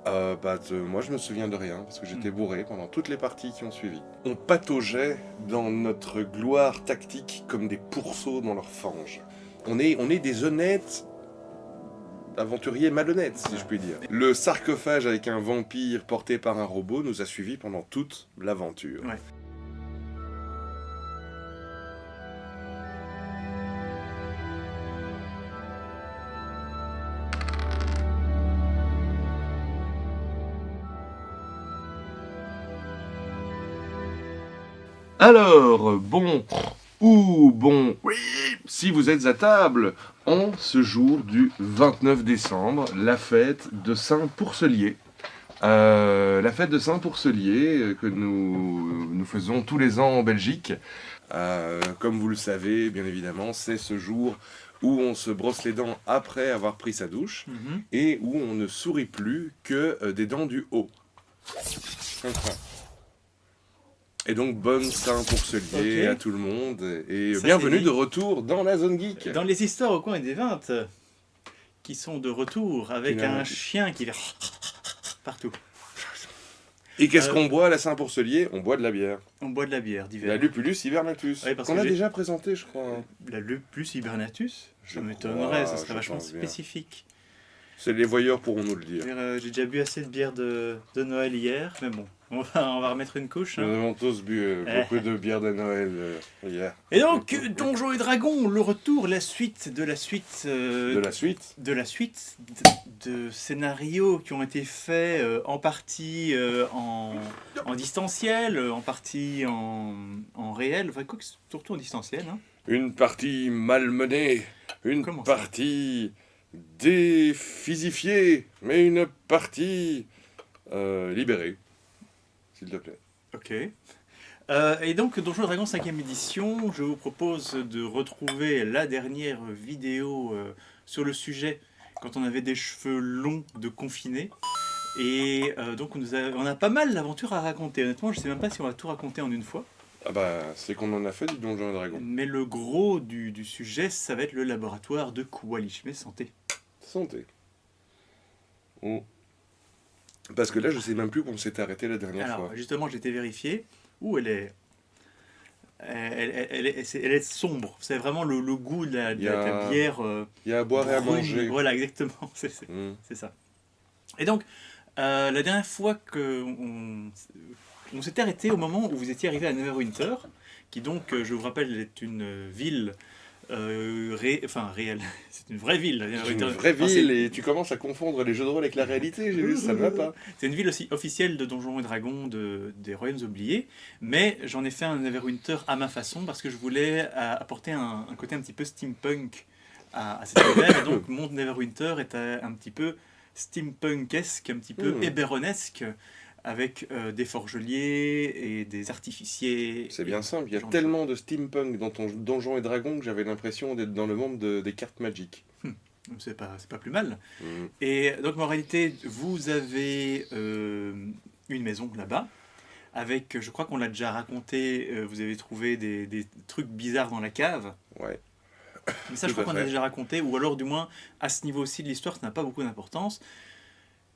Moi je me souviens de rien, parce que j'étais bourré pendant toutes les parties qui ont suivi. On pataugeait dans notre gloire tactique comme des pourceaux dans leur fange. On est des honnêtes aventuriers malhonnêtes, si je puis dire. Le sarcophage avec un vampire porté par un robot nous a suivis pendant toute l'aventure. Ouais. Alors, oui, si vous êtes à table, en ce jour du 29 décembre, la fête de Saint-Pourcelier. La fête de Saint-Pourcelier que nous faisons tous les ans en Belgique. Comme vous le savez, bien évidemment, c'est ce jour où on se brosse les dents après avoir pris sa douche et où on ne sourit plus que des dents du haut. Et donc, bonne Saint-Pourcelier à tout le monde et Ça, bienvenue c'est de retour dans la zone geek. Dans les histoires au coin des 20, qui sont de retour avec Qui n'a- un chien qui vient partout. Et qu'est-ce qu'on boit à la Saint-Pourcelier? On boit de la bière. On boit de la bière La d'hiver. Lupulus hibernatus, Oui, parce qu'on que a j'ai- déjà présenté, je crois. La Lupus hibernatus, Je ça m'étonnerait, ça crois, serait je vachement pense bien. spécifique. C'est les voyeurs pourront nous le dire. J'ai déjà bu assez de bière de Noël hier, mais bon, on va remettre une couche. Nous Hein. avons tous bu beaucoup de bière de Noël hier. Et donc, Donjons et Dragons, le retour, la suite de la suite. De la suite. De la suite de scénarios qui ont été faits en partie en distanciel, en partie en réel, enfin quoi que surtout en distanciel. Hein. Une partie malmenée, une Comment ça partie déphisifiée, mais une partie libérée, s'il te plaît. Ok. Et donc, Donjons et Dragons 5e édition, je vous propose de retrouver la dernière vidéo sur le sujet quand on avait des cheveux longs de confinés. Et donc, on a pas mal d'aventures à raconter. Honnêtement, je sais même pas si on va tout raconter en une fois. Ah bah, c'est qu'on en a fait du Donjon et Dragon. Mais le gros du sujet, ça va être le laboratoire de Kuwalish. Mais santé. Santé. Parce que là, je sais même plus où on s'était arrêté la dernière Alors, fois. justement, j'ai été vérifié. Où elle est elle est sombre. C'est vraiment le goût de la bière. Il y a à boire et à brune. manger. Voilà, exactement. C'est ça. Et donc, la dernière fois qu'on s'était arrêté au moment où vous étiez arrivé à Neverwinter, qui donc, je vous rappelle, est une ville réelle. C'est une vraie ville. C'est une vraie ville et tu commences à confondre les jeux de rôle avec la réalité. J'ai vu, ça ne va pas. C'est une ville aussi officielle de Donjons et Dragons des Royaumes Oubliés, mais j'en ai fait un Neverwinter à ma façon parce que je voulais apporter un côté un petit peu steampunk à cet univers. Et donc mon Neverwinter était un petit peu steampunkesque, un petit peu héberonesque, avec des forgeliers et des artificiers. C'est bien simple, il y a Genre tellement de steampunk dans ton Donjons et Dragons que j'avais l'impression d'être dans le monde des cartes magiques. C'est pas plus mal. Et donc en réalité, vous avez une maison là-bas, avec, je crois qu'on l'a déjà raconté, vous avez trouvé des trucs bizarres dans la cave. Ouais. Mais ça, je crois qu'on a déjà raconté, ou alors du moins, à ce niveau-ci de l'histoire, ça n'a pas beaucoup d'importance.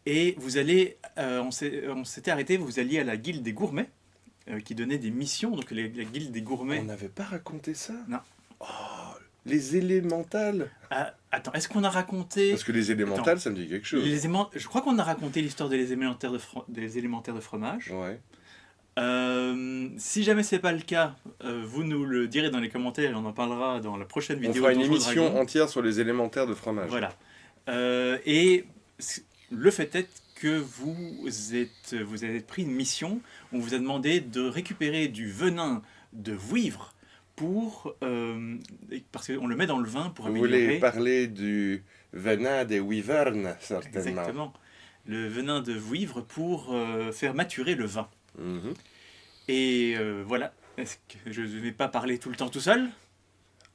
Et vous allez, on s'était arrêté, vous alliez à la guilde des gourmets, qui donnait des missions, donc la guilde des gourmets. On n'avait pas raconté ça? Non. Oh, les élémentales. Attends, est-ce qu'on a raconté... Parce que les élémentales, ça me dit quelque chose. Je crois qu'on a raconté l'histoire des élémentaires de fromage. Ouais. Si jamais c'est pas le cas, vous nous le direz dans les commentaires et on en parlera dans la prochaine vidéo. On fera une Donjons et émission Dragons. entière sur les élémentaires de fromage. Voilà. Et le fait est que vous avez pris une mission. On vous a demandé de récupérer du venin de vouivre pour parce qu'on le met dans le vin pour Vous améliorer. voulez parler du venin des wyverns, certainement. Exactement. Le venin de vouivre pour faire maturer le vin. Et voilà. Est-ce que je ne vais pas parler tout le temps tout seul?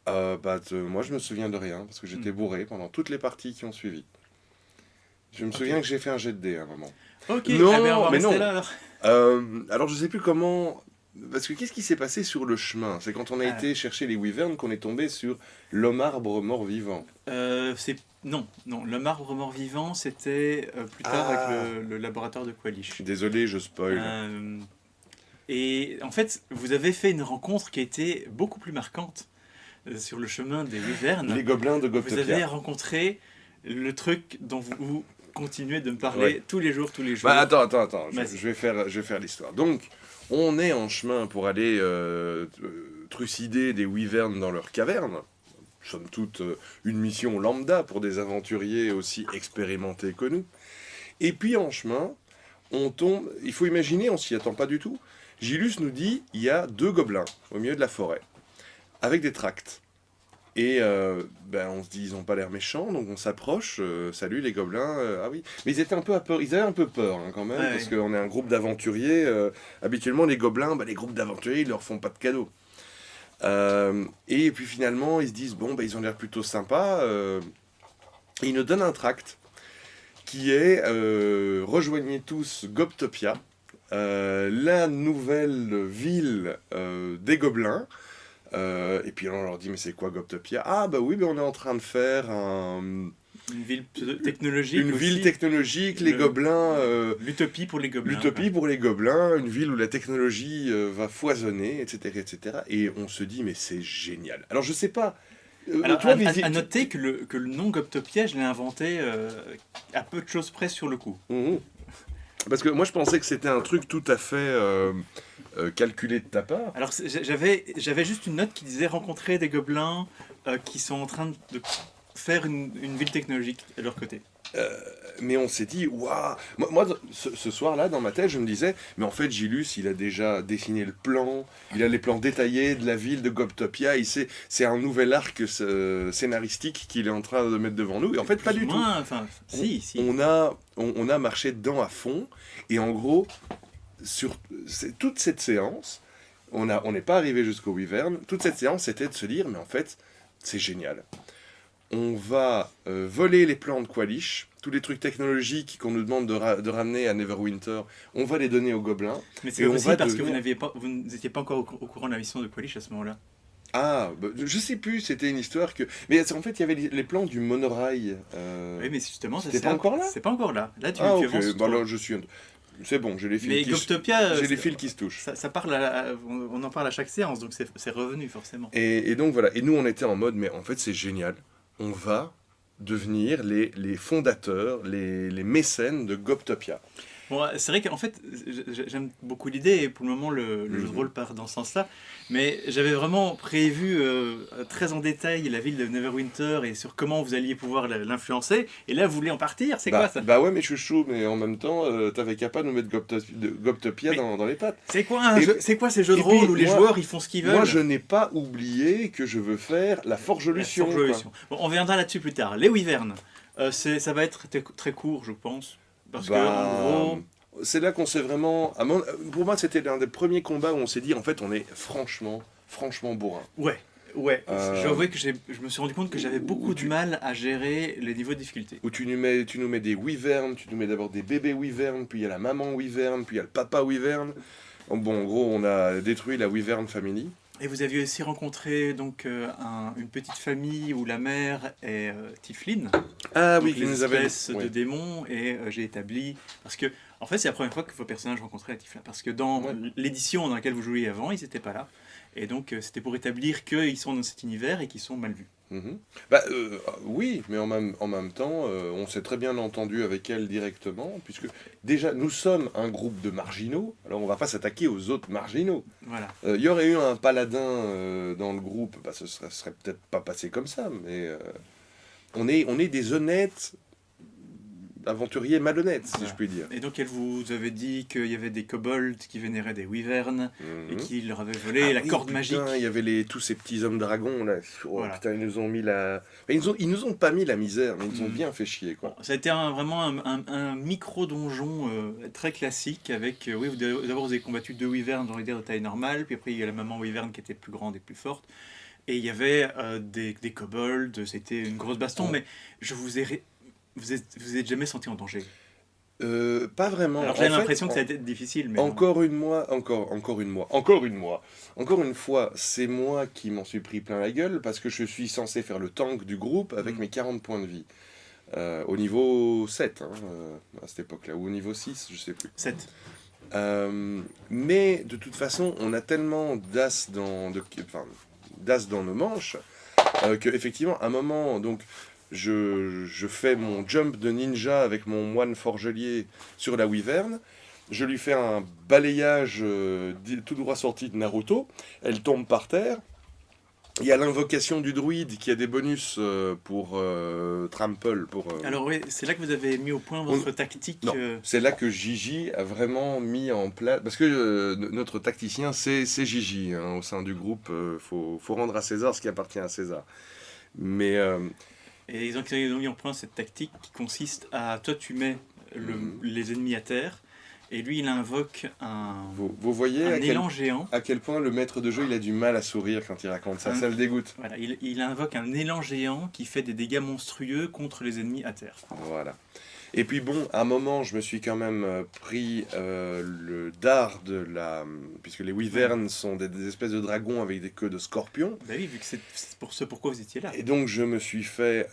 Moi, je me souviens de rien, parce que j'étais bourré pendant toutes les parties qui ont suivi. Je me souviens que j'ai fait un jet de dés à un moment. Ok, Non, on va mais rester non. là alors. Alors, je sais plus comment Parce que qu'est-ce qui s'est passé sur le chemin? C'est quand on a Ah. été chercher les wyverns qu'on est tombé sur l'homme arbre mort-vivant. Non, le marbre mort-vivant, c'était plus tard Ah. avec le laboratoire de Qualish. Désolé, je spoil. Et en fait, vous avez fait une rencontre qui a été beaucoup plus marquante sur le chemin des wyverns. Les gobelins de Vous avez Goptopia. rencontré le truc dont vous continuez de me parler Ouais. tous les jours. Bah attends, je Vas-y. vais faire l'histoire. Donc, on est en chemin pour aller trucider des wyverns dans leur caverne. Somme toute une mission lambda pour des aventuriers aussi expérimentés que nous. Et puis en chemin, on tombe... Il faut imaginer, on s'y attend pas du tout. Gilus nous dit, il y a 2 gobelins au milieu de la forêt, avec des tracts. Et on se dit, ils ont pas l'air méchants, donc on s'approche. Salut les gobelins. Ah oui. Mais ils étaient un peu ils avaient un peu peur hein, quand même, Ouais, parce ouais. qu'on est un groupe d'aventuriers. Habituellement, les gobelins, les groupes d'aventuriers, ils leur font pas de cadeaux. Et puis finalement, ils se disent, bon, ils ont l'air plutôt sympas. Et ils nous donnent un tract qui est rejoignez tous Goptopia, la nouvelle ville des gobelins. Et puis on leur dit mais c'est quoi Goptopia? Ah bah oui, on est en train de faire Une ville technologique une aussi. ville technologique, les Le- gobelins, L'utopie pour les gobelins. l'utopie pour les gobelins, une ville où la technologie va foisonner, etc., etc. Et on se dit mais c'est génial. Alors je sais pas. Alors, toi, à noter que le nom Goptopia, je l'ai inventé à peu de choses près sur le coup. Mhm. Parce que moi je pensais que c'était un truc tout à fait calculé de ta part. Alors, j'avais juste une note qui disait rencontrer des gobelins qui sont en train de faire une ville technologique à leur côté. Mais on s'est dit, waouh! Moi, ce soir-là, dans ma tête, je me disais, mais en fait, Gilus, il a déjà dessiné le plan, il a les plans détaillés de la ville de Goptopia, c'est un nouvel arc scénaristique qu'il est en train de mettre devant nous. Et en fait, pas Plus du ou tout. moins, enfin, si. On a marché dedans à fond, et en gros, sur toute cette séance, on n'est pas arrivé jusqu'au Wyvern, toute cette séance, c'était de se dire, mais en fait, c'est génial. On va voler les plans de Qualish, tous les trucs technologiques qu'on nous demande de ramener à Neverwinter, on va les donner aux gobelins. Mais c'est Et pas on possible va parce que devenir- vous n'étiez pas encore au courant de la mission de Qualish à ce moment-là. Ah, je sais plus, c'était une histoire que... Mais en fait, il y avait les plans du monorail. Oui, mais justement, c'était pas encore là? C'est pas encore là. Là, tu Ah, ok, avances bah trop. là, je suis... C'est bon, j'ai les Mais fils qui Goptopia, j'ai les fils qui se touchent. ça parle on en parle à chaque séance, donc c'est revenu forcément. Et donc voilà, et nous on était en mode, mais en fait c'est génial, on va devenir les fondateurs, les mécènes de Goptopia. Bon, c'est vrai qu'en fait, j'aime beaucoup l'idée et pour le moment, le jeu de rôle part dans ce sens-là. Mais j'avais vraiment prévu très en détail la ville de Neverwinter et sur comment vous alliez pouvoir l'influencer. Et là, vous voulez en partir, c'est quoi ça? Bah ouais, mais chouchou, mais en même temps, t'avais qu'à pas nous mettre Goptopia Mais- dans les pattes. C'est quoi, Et- c'est quoi ces jeux de et rôle puis, où les moi- joueurs ils font ce qu'ils veulent? Moi je n'ai pas oublié que je veux faire la La Forgeolution. quoi. Forgeolution. Bon, on viendra là-dessus plus tard. Les Wyverns, ça va être très court, je pense. Parce que, en gros, C'est là qu'on s'est vraiment... Pour moi, c'était l'un des premiers combats où on s'est dit, en fait, on est franchement bourrin. ouais. Euh, Je dois avouer que je me suis rendu compte que j'avais beaucoup de mal à gérer les niveaux de difficulté. Où tu nous mets des wyverns, tu nous mets d'abord des bébés wyverns, puis il y a la maman wyvern, puis il y a le papa wyvern. Bon, en gros, on a détruit la wyvern family. Et vous aviez aussi rencontré donc une petite famille où la mère est Tiflin, Ah donc oui, qui les nous avait... espèces de démons, et j'ai établi parce que en fait c'est la première fois que vos personnages rencontraient la Tiflin parce que dans Ouais. l'édition dans laquelle vous jouiez avant ils n'étaient pas là et donc c'était pour établir qu'ils sont dans cet univers et qu'ils sont mal vus. Mhm. Oui, mais en même temps, on s'est très bien entendu avec elle directement, puisque déjà, nous sommes un groupe de marginaux, alors on va pas s'attaquer aux autres marginaux. Voilà. Il y aurait eu un paladin dans le groupe, ce serait peut-être pas passé comme ça, mais on est des honnêtes aventuriers malhonnêtes, si Voilà. je puis dire. Et donc elle vous avait dit qu'il y avait des kobolds qui vénéraient des wyverns et Mhm. qui leur avaient volé la Ah oui, corde putain, magique. il y avait tous ces petits hommes dragons là. Oh, Voilà. putain, ils nous ont mis la. Ils nous ont pas mis la misère, mais ils nous ont Mhm. bien fait chier quoi. Bon, ça a été vraiment un micro-donjon très classique avec, oui, d'abord vous avez combattu 2 wyverns dans les de taille normale, puis après il y a la maman wyvern qui était plus grande et plus forte, et il y avait des kobolds, c'était une grosse baston, Oh. mais vous êtes jamais senti en danger. Pas vraiment. Alors j'ai En fait, l'impression que ça a été difficile, mais non. encore une fois, c'est moi qui m'en suis pris plein la gueule parce que je suis censé faire le tank du groupe avec Mm. mes 40 points de vie. Au niveau 7, hein, à cette époque-là, ou au niveau 6, je sais plus. 7. Mais de toute façon, on a tellement d'as dans nos manches que effectivement, à un moment, donc, je fais mon jump de ninja avec mon moine forgelier sur la wyvern. Je lui fais un balayage tout droit sorti de Naruto. Elle tombe par terre. Il y a l'invocation du druide qui a des bonus pour trample. Alors oui, c'est là que vous avez mis au point votre tactique. Non, c'est là que Gigi a vraiment mis en place. Parce que notre tacticien, c'est Gigi hein, au sein du groupe. Faut rendre à César ce qui appartient à César. Mais Et ils ont mis au point cette tactique qui consiste à... Toi, tu mets les ennemis à terre, et lui, il invoque vous voyez un élan géant. à quel point le maître de jeu il a du mal à sourire quand il raconte ça. Ça le dégoûte. Voilà, il invoque un élan géant qui fait des dégâts monstrueux contre les ennemis à terre. Voilà. Et puis bon, à un moment, je me suis quand même pris le dard de la... Puisque les wyverns sont des espèces de dragons avec des queues de scorpions. Bah oui, vu que c'est pour ce pourquoi vous étiez là. Et donc je me suis fait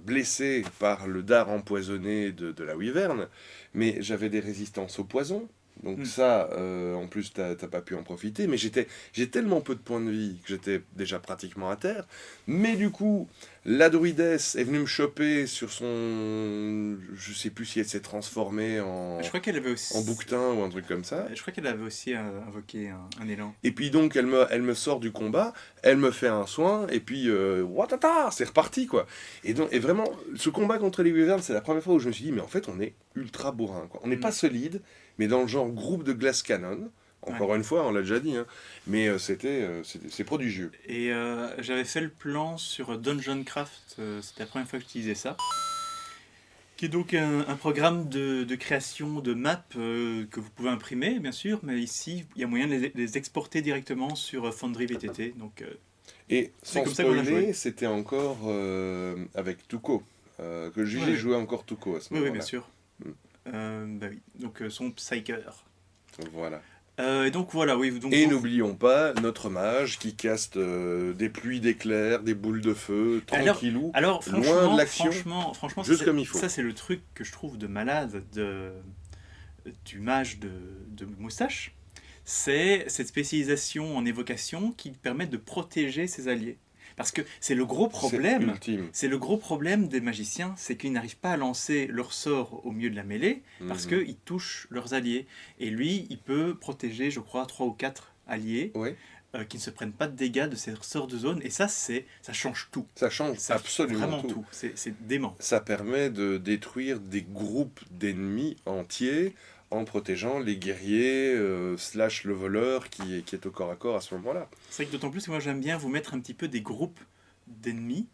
blesser par le dard empoisonné de la wyvern. Mais j'avais des résistances au poison. Donc ça, en plus, t'as pas pu en profiter. Mais j'ai tellement peu de points de vie que j'étais déjà pratiquement à terre. Mais du coup, la druidesse est venue me choper sur son... Je sais plus si elle s'est transformée Je crois qu'elle avait aussi... en bouquetin ou un truc comme ça. Je crois qu'elle avait aussi invoqué un élan. Et puis donc, elle me sort du combat, elle me fait un soin, et puis, watata, c'est reparti, quoi. Et vraiment, ce combat contre les wyverns, c'est la première fois où je me suis dit, mais en fait, on est ultra bourrin, quoi. On n'est pas solide, mais dans le genre groupe de glass cannon, encore une fois, on l'a déjà dit, hein, mais c'est prodigieux. Et j'avais fait le plan sur Dungeon Craft, c'était la première fois que j'utilisais ça. Qui est donc un programme de création de maps que vous pouvez imprimer, bien sûr, mais ici, il y a moyen de les exporter directement sur Foundry VTT. Donc, et sans comme ça qu'on l'a joué. spoiler, c'était encore avec Tuco, que Gigi jouait encore Tuco à ce moment-là. Oui, bien sûr. Bah oui. Donc son Psyker. Voilà. Et donc voilà, oui. Donc, et n'oublions pas notre mage qui caste des pluies d'éclairs, des boules de feu, tranquillou, alors, loin de l'action, franchement, juste comme il faut. Ça c'est le truc que je trouve de malade du mage de moustache. C'est cette spécialisation en évocation qui permet de protéger ses alliés. Parce que c'est le gros problème. C'est le gros problème des magiciens, c'est qu'ils n'arrivent pas à lancer leur sort au milieu de la mêlée parce qu'ils touchent leurs alliés. Et lui, il peut protéger, je crois, 3 ou 4 alliés qui ne se prennent pas de dégâts de ces sorts de zone. Et ça change tout. Ça change absolument vraiment tout. C'est dément. Ça permet de détruire des groupes d'ennemis entiers en protégeant les guerriers / le voleur qui est au corps à corps à ce moment-là. C'est vrai que d'autant plus que moi j'aime bien vous mettre un petit peu des groupes d'ennemis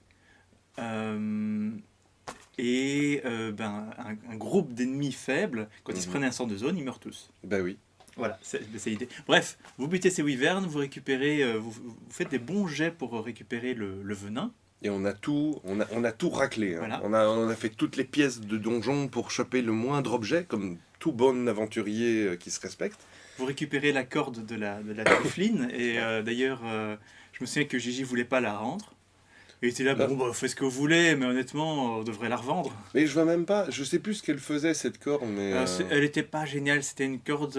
et un groupe d'ennemis faibles, quand ils se prennent un sort de zone, ils meurent tous. Ben oui. Voilà, c'est l'idée. Bref, vous butez ces wyverns, vous récupérez, vous faites des bons jets pour récupérer le venin. Et on a tout raclé. Hein. Voilà. On a fait toutes les pièces de donjon pour choper le moindre objet, comme tout bon aventurier qui se respecte. Vous récupérez la corde de la Tifline, et d'ailleurs, je me souviens que Gigi voulait pas la rendre. Et il était là, faites ce que vous voulez, mais honnêtement, on devrait la revendre. Mais je vois même pas, je sais plus ce qu'elle faisait cette corde, mais... Elle était pas géniale, c'était une corde...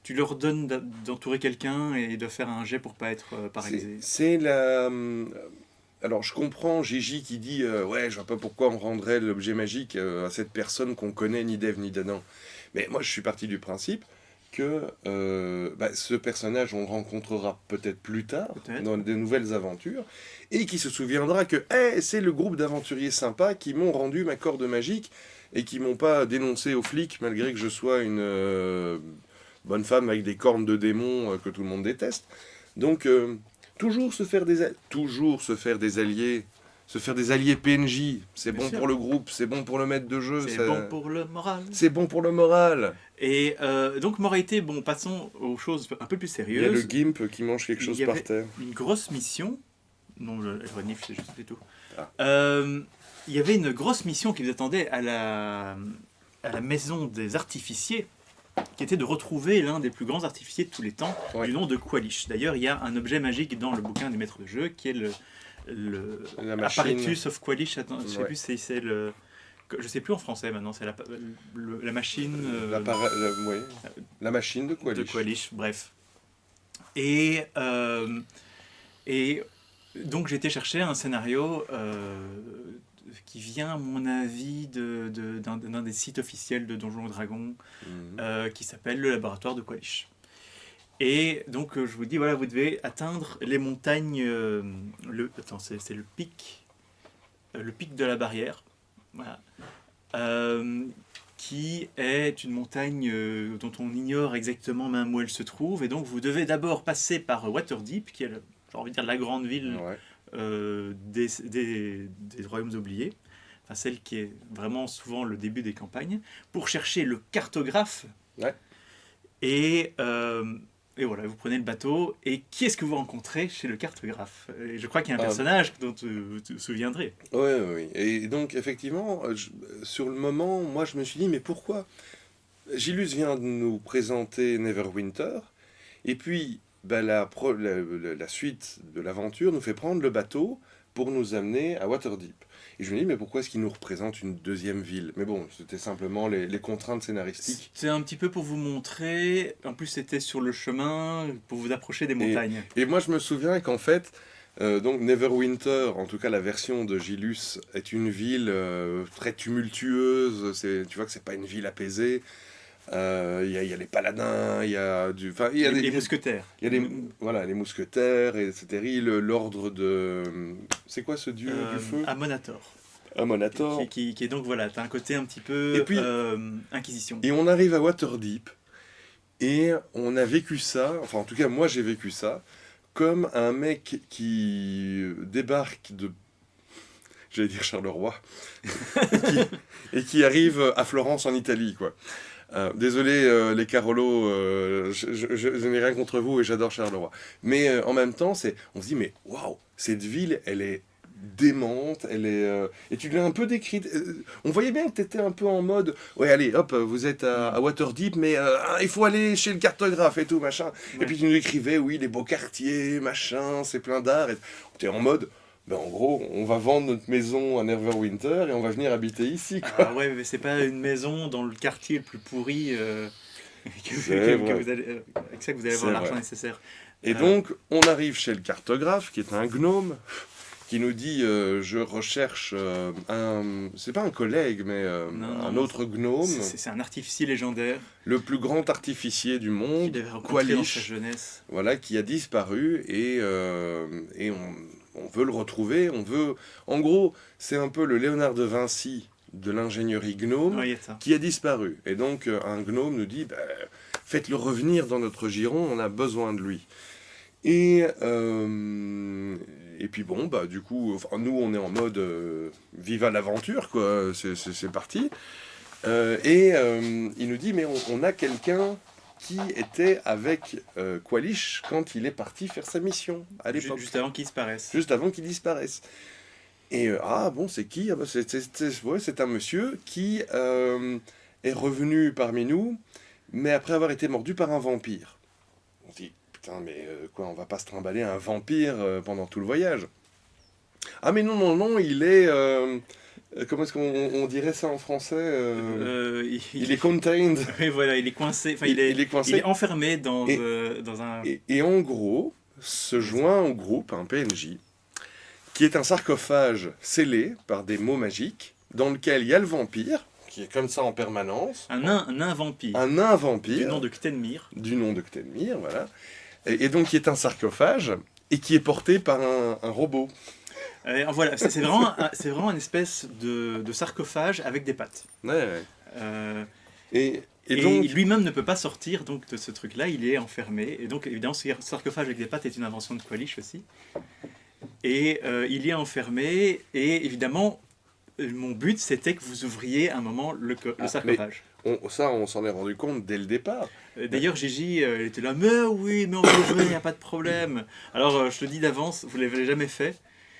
tu leur donnes d'entourer quelqu'un et de faire un jet pour pas être paralysé. C'est la... Alors je comprends Gigi qui dit ouais, je vois pas pourquoi on rendrait l'objet magique à cette personne qu'on connaît ni d'Ève ni d'Adam. Mais moi je suis parti du principe que ce personnage on le rencontrera peut-être plus tard dans de nouvelles aventures et qui se souviendra que c'est le groupe d'aventuriers sympas qui m'ont rendu ma corde magique et qui m'ont pas dénoncé aux flics malgré que je sois une bonne femme avec des cornes de démon que tout le monde déteste. Donc toujours se faire des alliés, se faire des alliés PNJ, c'est bon pour le groupe, c'est bon pour le maître de jeu. C'est bon pour le moral. C'est bon pour le moral. Et donc, moralité, passons aux choses un peu plus sérieuses. Il y a le Gimp qui mange quelque chose par terre. Une grosse mission. Non, je renifle, c'est juste et tout. Ah. Il y avait une grosse mission qui vous attendait à à la maison des artificiers, qui était de retrouver l'un des plus grands artificiers de tous les temps, Ouais. du nom de Qualish. D'ailleurs, il y a un objet magique dans le bouquin des maîtres de jeu, qui est La machine. Apparatus of Qualish. Attends, je sais Ouais. plus, c'est le... Je sais plus en français maintenant, c'est la machine Ouais. La machine de Qualish. de Qualish, bref. Et donc j'ai été chercher un scénario qui vient, à mon avis, d'un des sites officiels de Donjons et Dragons, Mhm. qui s'appelle le laboratoire de Qualish. Et donc je vous dis, voilà, vous devez atteindre les montagnes, c'est le pic de la barrière, voilà, qui est une montagne dont on ignore exactement même où elle se trouve. Et donc vous devez d'abord passer par Waterdeep, qui est, j'ai envie de dire, la grande ville Ouais. des royaumes oubliés, enfin celle qui est vraiment souvent le début des campagnes, pour chercher le cartographe. Ouais. Et voilà, vous prenez le bateau, et qui est-ce que vous rencontrez chez le cartographe? Et je crois qu'il y a un personnage dont tu te souviendrais. Oui, oui. Et donc, effectivement, sur le moment, moi, je me suis dit, mais pourquoi? Gilus vient de nous présenter Neverwinter, et puis ben, la suite de l'aventure nous fait prendre le bateau pour nous amener à Waterdeep. Et je me dis, mais pourquoi est-ce qu'il nous représente une deuxième ville? Mais bon, c'était simplement les contraintes scénaristiques. C'était un petit peu pour vous montrer, en plus c'était sur le chemin, pour vous approcher des montagnes. Et moi, je me souviens qu'en fait, donc Neverwinter, en tout cas la version de Gilus, est une ville très tumultueuse. Tu vois que c'est pas une ville apaisée. Il y a les paladins, il y a du, enfin, il y a Les des mousquetaires. il y a voilà, les mousquetaires, et c'est terrible. L'ordre de, c'est quoi ce dieu du feu? Amonator. Amonator. Qui est donc, voilà, t'as un côté un petit peu Et puis- Inquisition. Et on arrive à Waterdeep, et on a vécu ça, enfin en tout cas moi j'ai vécu ça, comme un mec qui débarque de, j'allais dire Charleroi, et qui arrive à Florence en Italie, quoi. Désolé les Carolos, je n'ai rien contre vous et j'adore Charleroi. Mais en même temps, on se dit, mais waouh, cette ville, elle est démente, elle est... et tu l'as un peu décrite. On voyait bien que tu étais un peu en mode, ouais allez, hop, vous êtes à Waterdeep, mais il faut aller chez le cartographe et tout, machin. Ouais. Et puis tu nous décrivais, oui, les beaux quartiers, machin, c'est plein d'art. Et tu es en mode, ben, en gros, on va vendre notre maison à Neverwinter et on va venir habiter ici, quoi. Ah ouais, mais c'est pas une maison dans le quartier le plus pourri que C'est vrai. vous allez, avec ça que vous allez avoir C'est l'argent vrai. nécessaire. Et donc, on arrive chez le cartographe, qui est un gnome, qui nous dit je recherche un. C'est pas un collègue, mais Non, un non, autre gnome, C'est un artificier légendaire le plus grand artificier du qu'il monde, avait rencontré dans sa Qualish, jeunesse. voilà, qui a disparu, et on veut le retrouver. En gros, c'est un peu le Léonard de Vinci de l'ingénierie gnome, Ouais, il y a ça. qui a disparu. Et donc, un gnome nous dit faites-le revenir dans notre giron, on a besoin de lui. Et puis bon, bah du coup, enfin, nous on est en mode viva l'aventure, quoi, c'est parti. Il nous dit, mais on a quelqu'un qui était avec Qualish quand il est parti faire sa mission à l'époque, Juste avant qu'il disparaisse. juste avant qu'il disparaisse. Et ah bon, c'est qui? Ah, bah, ouais, c'est un monsieur qui est revenu parmi nous, mais après avoir été mordu par un vampire. On se dit, putain, mais quoi, on va pas se trimballer un vampire pendant tout le voyage? Ah mais non, non, non, il est... comment est-ce qu'on dirait ça en français il est contained. Oui, voilà, il est coincé. Enfin, Il est coincé. il est enfermé dans Et- dans un. Et en gros, se joint au groupe un PNJ, qui est un sarcophage scellé par des mots magiques, dans lequel il y a le vampire, qui est comme ça en permanence, Un nain vampire. un nain vampire, Du nom de Ctenmir. du nom de Ctenmir, voilà, et donc qui est un sarcophage, et qui est porté par un robot. Voilà, c'est vraiment une espèce de sarcophage avec des pattes. Ouais, ouais. Et Et donc, lui-même ne peut pas sortir donc de ce truc-là, il est enfermé. Et donc évidemment, ce sarcophage avec des pattes est une invention de Qualish aussi. Et il est enfermé, et évidemment, mon but c'était que vous ouvriez un moment le sarcophage. on s'en est rendu compte dès le départ. D'ailleurs, Gigi, elle était là, mais oui, mais on peut jouer, il n'y a pas de problème. Alors, je te dis d'avance, vous ne l'avez jamais fait,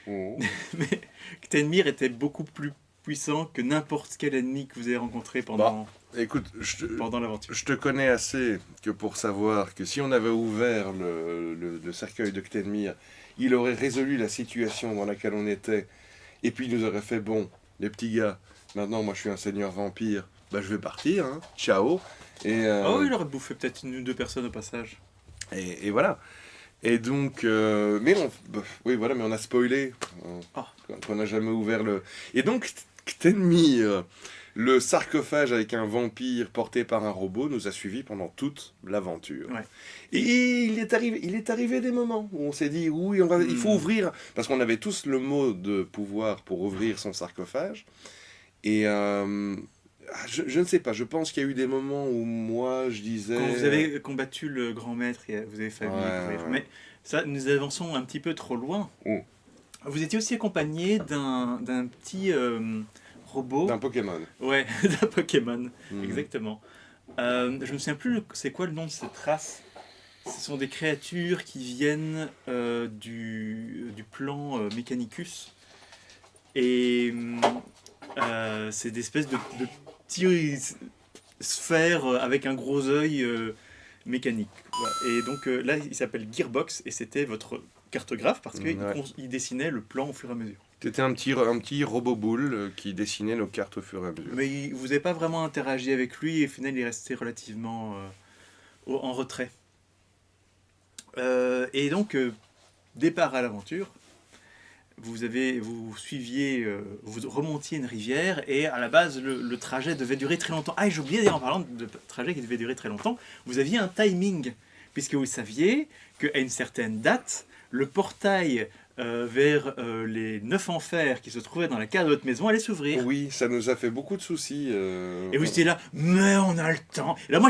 Oh. mais Ctenmir était beaucoup plus puissant que n'importe quel ennemi que vous avez rencontré pendant Écoute, l'aventure. je te connais assez que pour savoir que si on avait ouvert le cercueil de Ctenmir, il aurait résolu la situation dans laquelle on était, et puis il nous aurait fait, bon, les petits gars, maintenant moi je suis un seigneur vampire, bah je vais partir, hein, ciao. Et, Oh, il aurait bouffé peut-être une ou deux personnes au passage. et voilà. Et donc, oui, voilà, mais on a spoilé, Ah. qu'on n'a jamais ouvert le... Et donc, Ctenmir, le sarcophage avec un vampire porté par un robot, nous a suivis pendant toute l'aventure. Ouais. Et il est arrivé des moments où on s'est dit, oui, il faut ouvrir, parce qu'on avait tous le mot de pouvoir pour ouvrir son sarcophage. Et je ne sais pas, je pense qu'il y a eu des moments où moi, je disais... Quand vous avez combattu le grand maître, vous avez failli ouvrir. Ouais. Mais ça, nous avançons un petit peu trop loin. Oh. Vous étiez aussi accompagné d'un petit robot. D'un Pokémon. Ouais, d'un Pokémon, Mhm. exactement. Je me souviens plus c'est quoi le nom de cette race. Ce sont des créatures qui viennent du plan Mechanicus. Et c'est des espèces de petits sphères avec un gros œil mécanique. Voilà. Et donc là, il s'appelle Gearbox et c'était votre cartographe parce qu'il il dessinait le plan au fur et à mesure. C'était un petit robot boule qui dessinait nos cartes au fur et à mesure. Mais vous n'avez pas vraiment interagi avec lui et au final, il est resté relativement en retrait. Et donc, départ à l'aventure. Vous suiviez, vous remontiez une rivière et à la base le trajet devait durer très longtemps. Ah, j'ai oublié d'ailleurs en parlant de trajet qui devait durer très longtemps, vous aviez un timing puisque vous saviez qu'à une certaine date, le portail vers les 9 enfers qui se trouvaient dans la cave de votre maison allait s'ouvrir. Oui, ça nous a fait beaucoup de soucis. Et vous étiez là, mais on a le temps. Et là,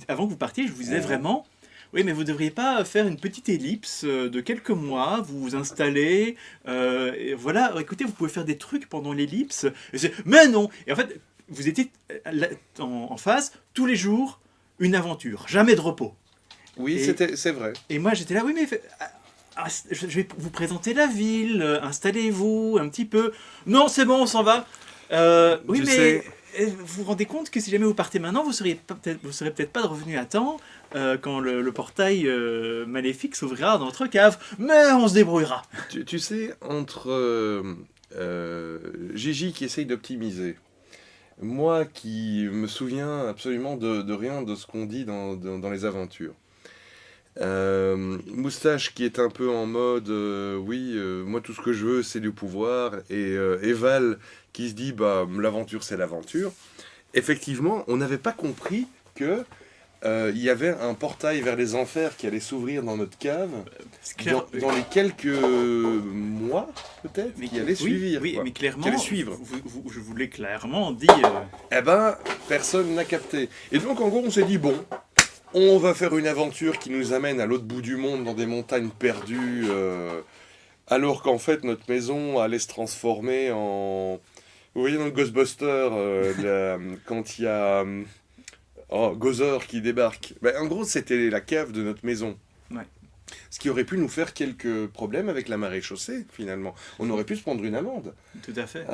avant que vous partiez, je vous disais vraiment. Oui, mais vous ne devriez pas faire une petite ellipse de quelques mois, vous vous installez, et voilà, écoutez, vous pouvez faire des trucs pendant l'ellipse. Mais non. Et en fait, vous étiez en face, tous les jours, une aventure, jamais de repos. Oui, c'est vrai. Et moi, j'étais là, oui, mais je vais vous présenter la ville, installez-vous un petit peu. Non, c'est bon, on s'en va. Oui, mais vous vous rendez compte que si jamais vous partez maintenant, vous serez peut-être pas revenu à temps quand le portail maléfique s'ouvrira dans votre cave. Mais on se débrouillera. Tu sais, entre Gigi qui essaye d'optimiser, moi qui me souviens absolument de rien de ce qu'on dit dans les aventures, Moustache qui est un peu en mode moi tout ce que je veux c'est du pouvoir, et Val qui se dit l'aventure c'est l'aventure. Effectivement, on n'avait pas compris que il y avait un portail vers les enfers qui allait s'ouvrir dans notre cave dans les quelques mois peut-être qui allaient suivre. Oui, mais clairement, qui allaient suivre. Je vous l'ai clairement dit. Eh ben, personne n'a capté. Et donc en gros on s'est dit on va faire une aventure qui nous amène à l'autre bout du monde, dans des montagnes perdues, alors qu'en fait, notre maison allait se transformer en... Vous voyez dans le Ghostbuster, quand il y a Gozer qui débarque. En gros, c'était la cave de notre maison. Ouais. Ce qui aurait pu nous faire quelques problèmes avec la maréchaussée, finalement. On aurait pu se prendre une amende. Tout à fait.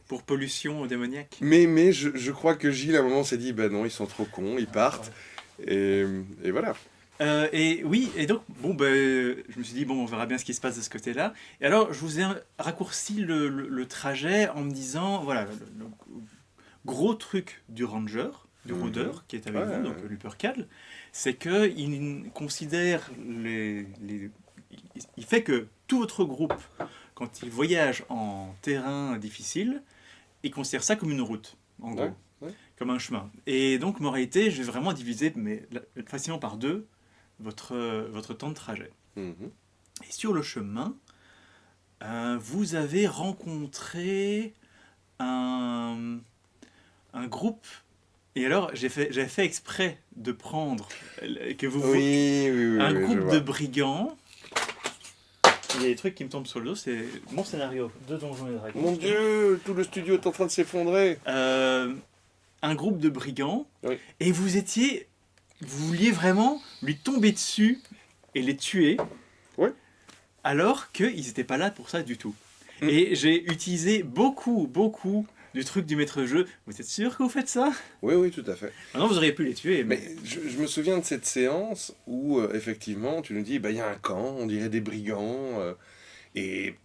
Pour pollution démoniaque. Mais je crois que Gilles, à un moment, s'est dit, non, ils sont trop cons, ils partent. Et voilà. Et donc, je me suis dit, on verra bien ce qui se passe de ce côté-là. Et alors, je vous ai raccourci le trajet en me disant, voilà, le gros truc du ranger, du rôdeur qui est avec vous, donc Lupercal, c'est qu'il considère il fait que tout votre groupe, quand il voyage en terrain difficile, il considère ça comme une route, en gros. Ouais. Comme un chemin. Et donc, en réalité, j'ai vraiment divisé facilement par 2 votre temps de trajet. Et sur le chemin, vous avez rencontré un groupe. Et alors, j'avais fait exprès de prendre un groupe de brigands. Il y a des trucs qui me tombent sur le dos, c'est mon scénario de Donjons et Dragons. Mon Dieu, tout le studio est en train de s'effondrer. Un groupe de brigands, et vous vouliez vraiment lui tomber dessus et les tuer, alors qu'ils n'étaient pas là pour ça du tout. Et j'ai utilisé beaucoup du truc du maître jeu. Vous êtes sûr que vous faites ça? Oui, oui, tout à fait. Maintenant, vous auriez pu les tuer, Mais mais... je me souviens de cette séance où, effectivement, tu nous dis, bah, il y a un camp, on dirait des brigands, et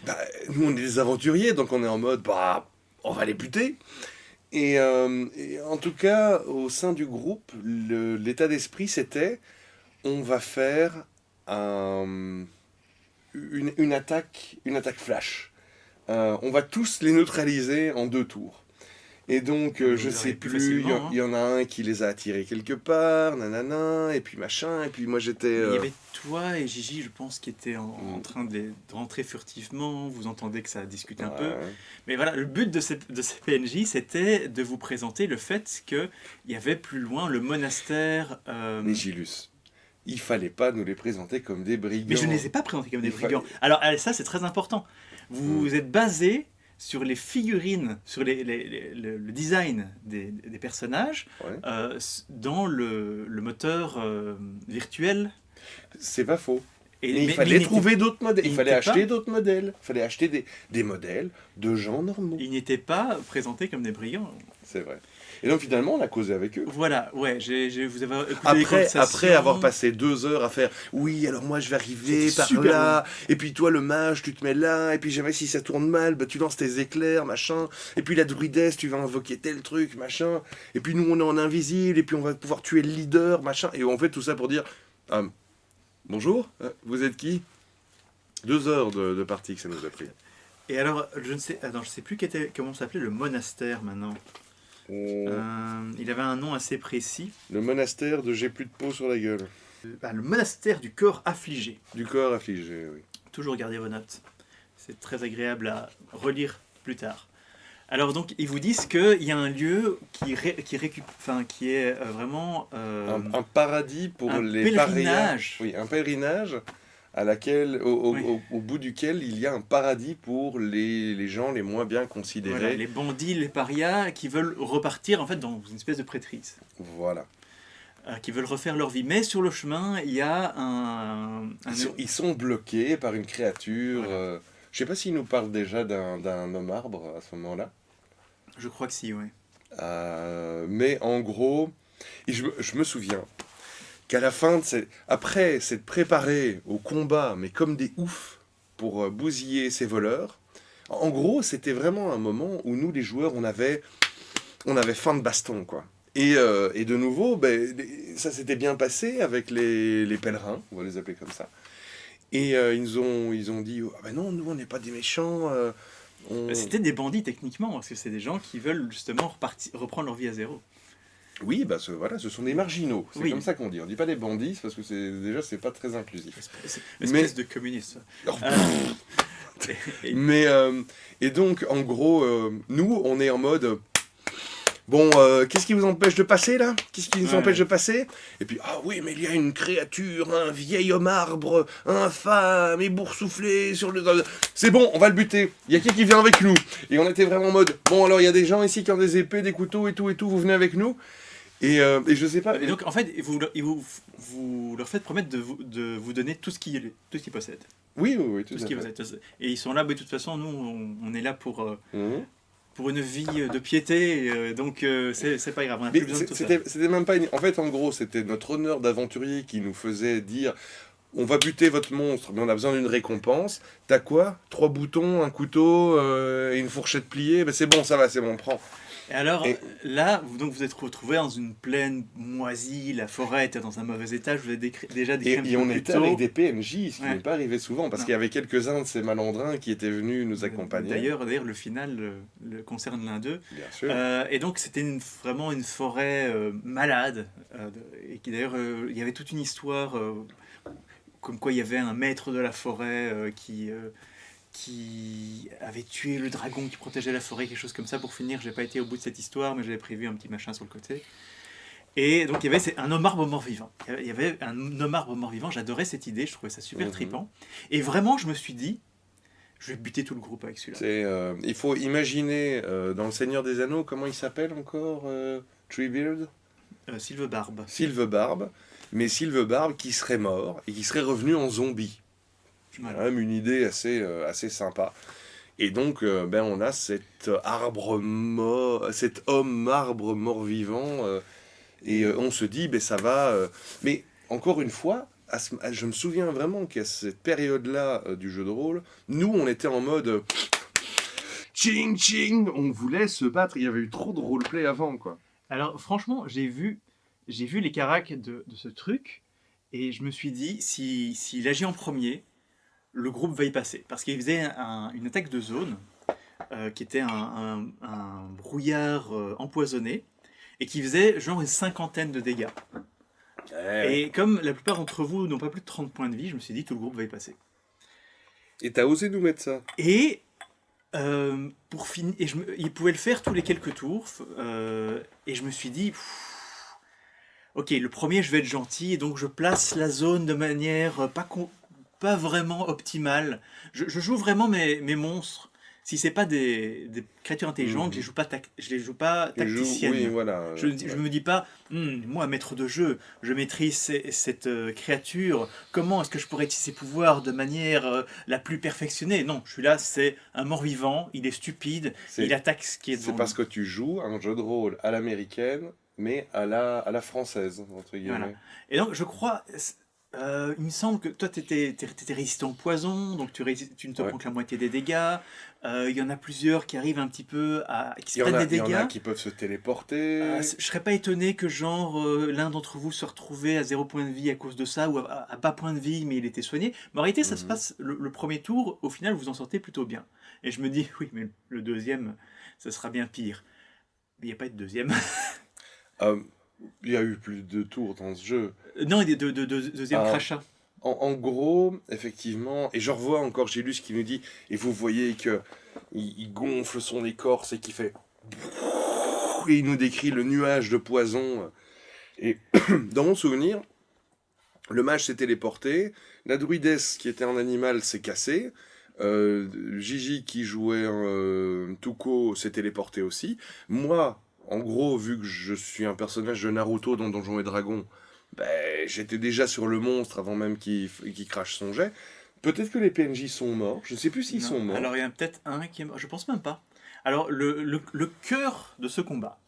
bah, nous, on est des aventuriers, donc on est en mode, bah, on va les buter. Et en tout cas, au sein du groupe, l'état d'esprit, c'était, on va faire une attaque flash. On va tous les neutraliser en 2 tours. Et donc, Vous je sais auriez pu plus, facilement, hein. il y en a un qui les a attirés quelque part, nanana, et puis machin, et puis moi j'étais... Mais il y avait toi et Gigi, je pense, qui étaient en Mm. train de rentrer furtivement. Vous entendez que ça discute un peu. ouais. Mais voilà, le but de ces PNJ, c'était de vous présenter le fait qu'il y avait plus loin le monastère. Les Gilus. Il fallait pas nous les présenter comme des brigands. Mais je ne les ai pas présentés comme des Il fa- brigands. Alors, ça, c'est très important. Vous êtes basé sur les figurines, sur le design des personnages, Ouais. dans le moteur virtuel. C'est pas faux. Et, Mais il mais fallait n'était- trouver d'autres modèles. Il il fallait n'était acheter pas- d'autres modèles. Il fallait acheter des modèles de gens normaux. ils n'étaient pas présentés comme des brigands. C'est vrai. Et donc finalement, on a causé avec eux. Voilà, ouais, vous avez écouté les conversations. Après avoir passé 2 heures à faire oui, alors moi je vais arriver C'était par super là, et puis toi le mage tu te mets là, et puis jamais si ça tourne mal, bah, tu lances tes éclairs, machin, et puis la druidesse tu vas invoquer tel truc, machin, et puis nous on est en invisible, et puis on va pouvoir tuer le leader, machin, et on fait tout ça pour dire bonjour, vous êtes qui 2 heures de partie que ça nous a pris. Et alors, je ne sais plus comment s'appelait le monastère maintenant. Il avait un nom assez précis. Le monastère de j'ai plus de peau sur la gueule. Le monastère du corps affligé. Du corps affligé, oui. Toujours gardez vos notes. C'est très agréable à relire plus tard. Alors donc, ils vous disent qu'il y a un lieu qui est vraiment... Un paradis pour un les pèlerinage. parias. Oui, un pèlerinage au bout duquel il y a un paradis pour les gens les moins bien considérés. Voilà, les bandits, les parias qui veulent repartir en fait dans une espèce de prêtrise. Voilà. Qui veulent refaire leur vie. Mais sur le chemin, il y a Ils sont bloqués par une créature. Voilà. Je sais pas s'il nous parle déjà d'un homme arbre à ce moment-là. Je crois que si, oui. Mais en gros, je me souviens qu'à la fin, après s'être préparé au combat, mais comme des oufs, pour bousiller ces voleurs, en gros, c'était vraiment un moment où nous, les joueurs, on avait faim de baston, quoi. Et de nouveau, ben, ça s'était bien passé avec les pèlerins, on va les appeler comme ça. Et ils ont dit, ah ben non, nous, on n'est pas des méchants. C'était des bandits techniquement, parce que c'est des gens qui veulent justement reprendre leur vie à zéro. Oui, bah voilà, ce sont des marginaux. C'est Oui. comme ça qu'on dit. On dit pas des bandits parce que c'est pas très inclusif. Espèce de communiste. Oh, Et- Mais et donc en gros, nous on est en mode bon, qu'est-ce qui vous empêche de passer là? Qu'est-ce qui nous empêche de passer? Et puis ah oui, mais il y a une créature, un vieil homme arbre, infâme et boursouflé sur le. C'est bon, on va le buter. Il y a qui vient avec nous? Et on était vraiment en mode bon, alors il y a des gens ici qui ont des épées, des couteaux et tout, vous venez avec nous? Et je sais pas. Et donc en fait, vous leur faites promettre de vous donner tout ce qu'ils possèdent. Oui, Tout tout ce à qu'ils fait. possèdent. Et ils sont là, mais de toute façon, nous, on est là pour Mhm. une vie de piété, donc c'est pas grave, on a Mais plus besoin de tout ça. c'était même pas en fait en gros c'était notre honneur d'aventurier qui nous faisait dire on va buter votre monstre mais on a besoin d'une récompense. T'as quoi? 3 boutons, un couteau et une fourchette pliée. Ben c'est bon, ça va, c'est bon, on prend. Et alors, Et- là, vous êtes retrouvés dans une plaine moisie, la forêt était dans un mauvais état, je vous ai déjà décrit un petit Et peu on plus était tôt. avec des PNJ, ce qui Ouais. n'est pas arrivé souvent parce Non. qu'il y avait quelques-uns de ces malandrins qui étaient venus nous accompagner. D'ailleurs, le final le concerne l'un d'eux. Bien sûr. Et donc c'était vraiment une forêt malade, et qui d'ailleurs il y avait toute une histoire comme quoi il y avait un maître de la forêt qui avait tué le dragon qui protégeait la forêt, quelque chose comme ça. Pour finir, j'ai pas été au bout de cette histoire, mais j'avais prévu un petit machin sur le côté. Et donc il y avait un homme arbre mort-vivant. Il y avait un homme arbre mort-vivant, j'adorais cette idée, je trouvais ça super Mhm. trippant. Et vraiment, je me suis dit, je vais buter tout le groupe avec celui-là. Il faut imaginer dans Le Seigneur des Anneaux, comment il s'appelle encore Treebeard? Sylvebarbe. Sylvebarbe, mais Sylvebarbe qui serait mort et qui serait revenu en zombie. C'est Voilà. quand même une idée assez sympa. Et donc, on a cet homme arbre mort-vivant, on se dit, ben ça va. Mais encore une fois, je me souviens vraiment qu'à cette période-là du jeu de rôle, nous, on était en mode ching ching, on voulait se battre. Il y avait eu trop de roleplay avant, quoi. Alors franchement, j'ai vu les caracs de ce truc et je me suis dit, s'il agit en premier, le groupe va y passer. Parce qu'il faisait une attaque de zone qui était un brouillard empoisonné et qui faisait genre une cinquantaine de dégâts. Ouais. Et comme la plupart d'entre vous n'ont pas plus de 30 points de vie, je me suis dit tout le groupe va y passer. Et t'as osé nous mettre ça. Et pour finir, il pouvait le faire tous les quelques tours. Et je me suis dit, ok, le premier je vais être gentil, et donc je place la zone de manière pas vraiment optimale. Je joue vraiment mes monstres. Si c'est pas des créatures intelligentes, je les joue pas tacticiennes. Oui, voilà. Je me dis pas, moi, maître de jeu, je maîtrise cette créature, comment est-ce que je pourrais utiliser ses pouvoirs de manière la plus perfectionnée? Non, je suis là, c'est un mort-vivant, il est stupide, il attaque ce qui est devant C'est parce que tu joues un jeu de rôle à l'américaine, mais à la française, entre guillemets. Voilà. Et donc, je crois, il me semble que toi, tu étais résistant au poison, donc tu ne te prends que la moitié des dégâts. Il y en a plusieurs qui arrivent un petit peu qui se prennent des dégâts. Il y en a qui peuvent se téléporter. Je serais pas étonné que genre l'un d'entre vous se retrouvait à 0 point de vie à cause de ça, ou à bas point de vie, mais il était soigné. Mais en réalité, ça se passe le premier tour, au final, vous en sortez plutôt bien. Et je me dis, oui, mais le deuxième, ça sera bien pire. Mais il n'y a pas de deuxième. Il y a eu plus de tours dans ce jeu. Non, il y a deuxième crachat. En gros, effectivement, et je revois encore Gélus qui nous dit, et vous voyez que il gonfle son écorce et qui fait... Et il nous décrit le nuage de poison. Et dans mon souvenir, le mage s'est téléporté, la druidesse qui était un animal s'est cassée, Gigi qui jouait Tuko s'est téléporté aussi. Moi, en gros, vu que je suis un personnage de Naruto dans Donjons et Dragons, j'étais déjà sur le monstre avant même qu'il crache son jet. Peut-être que les PNJ sont morts. Je ne sais plus s'ils sont morts. Alors il y en a peut-être un qui est mort. Je pense même pas. Alors le cœur de ce combat,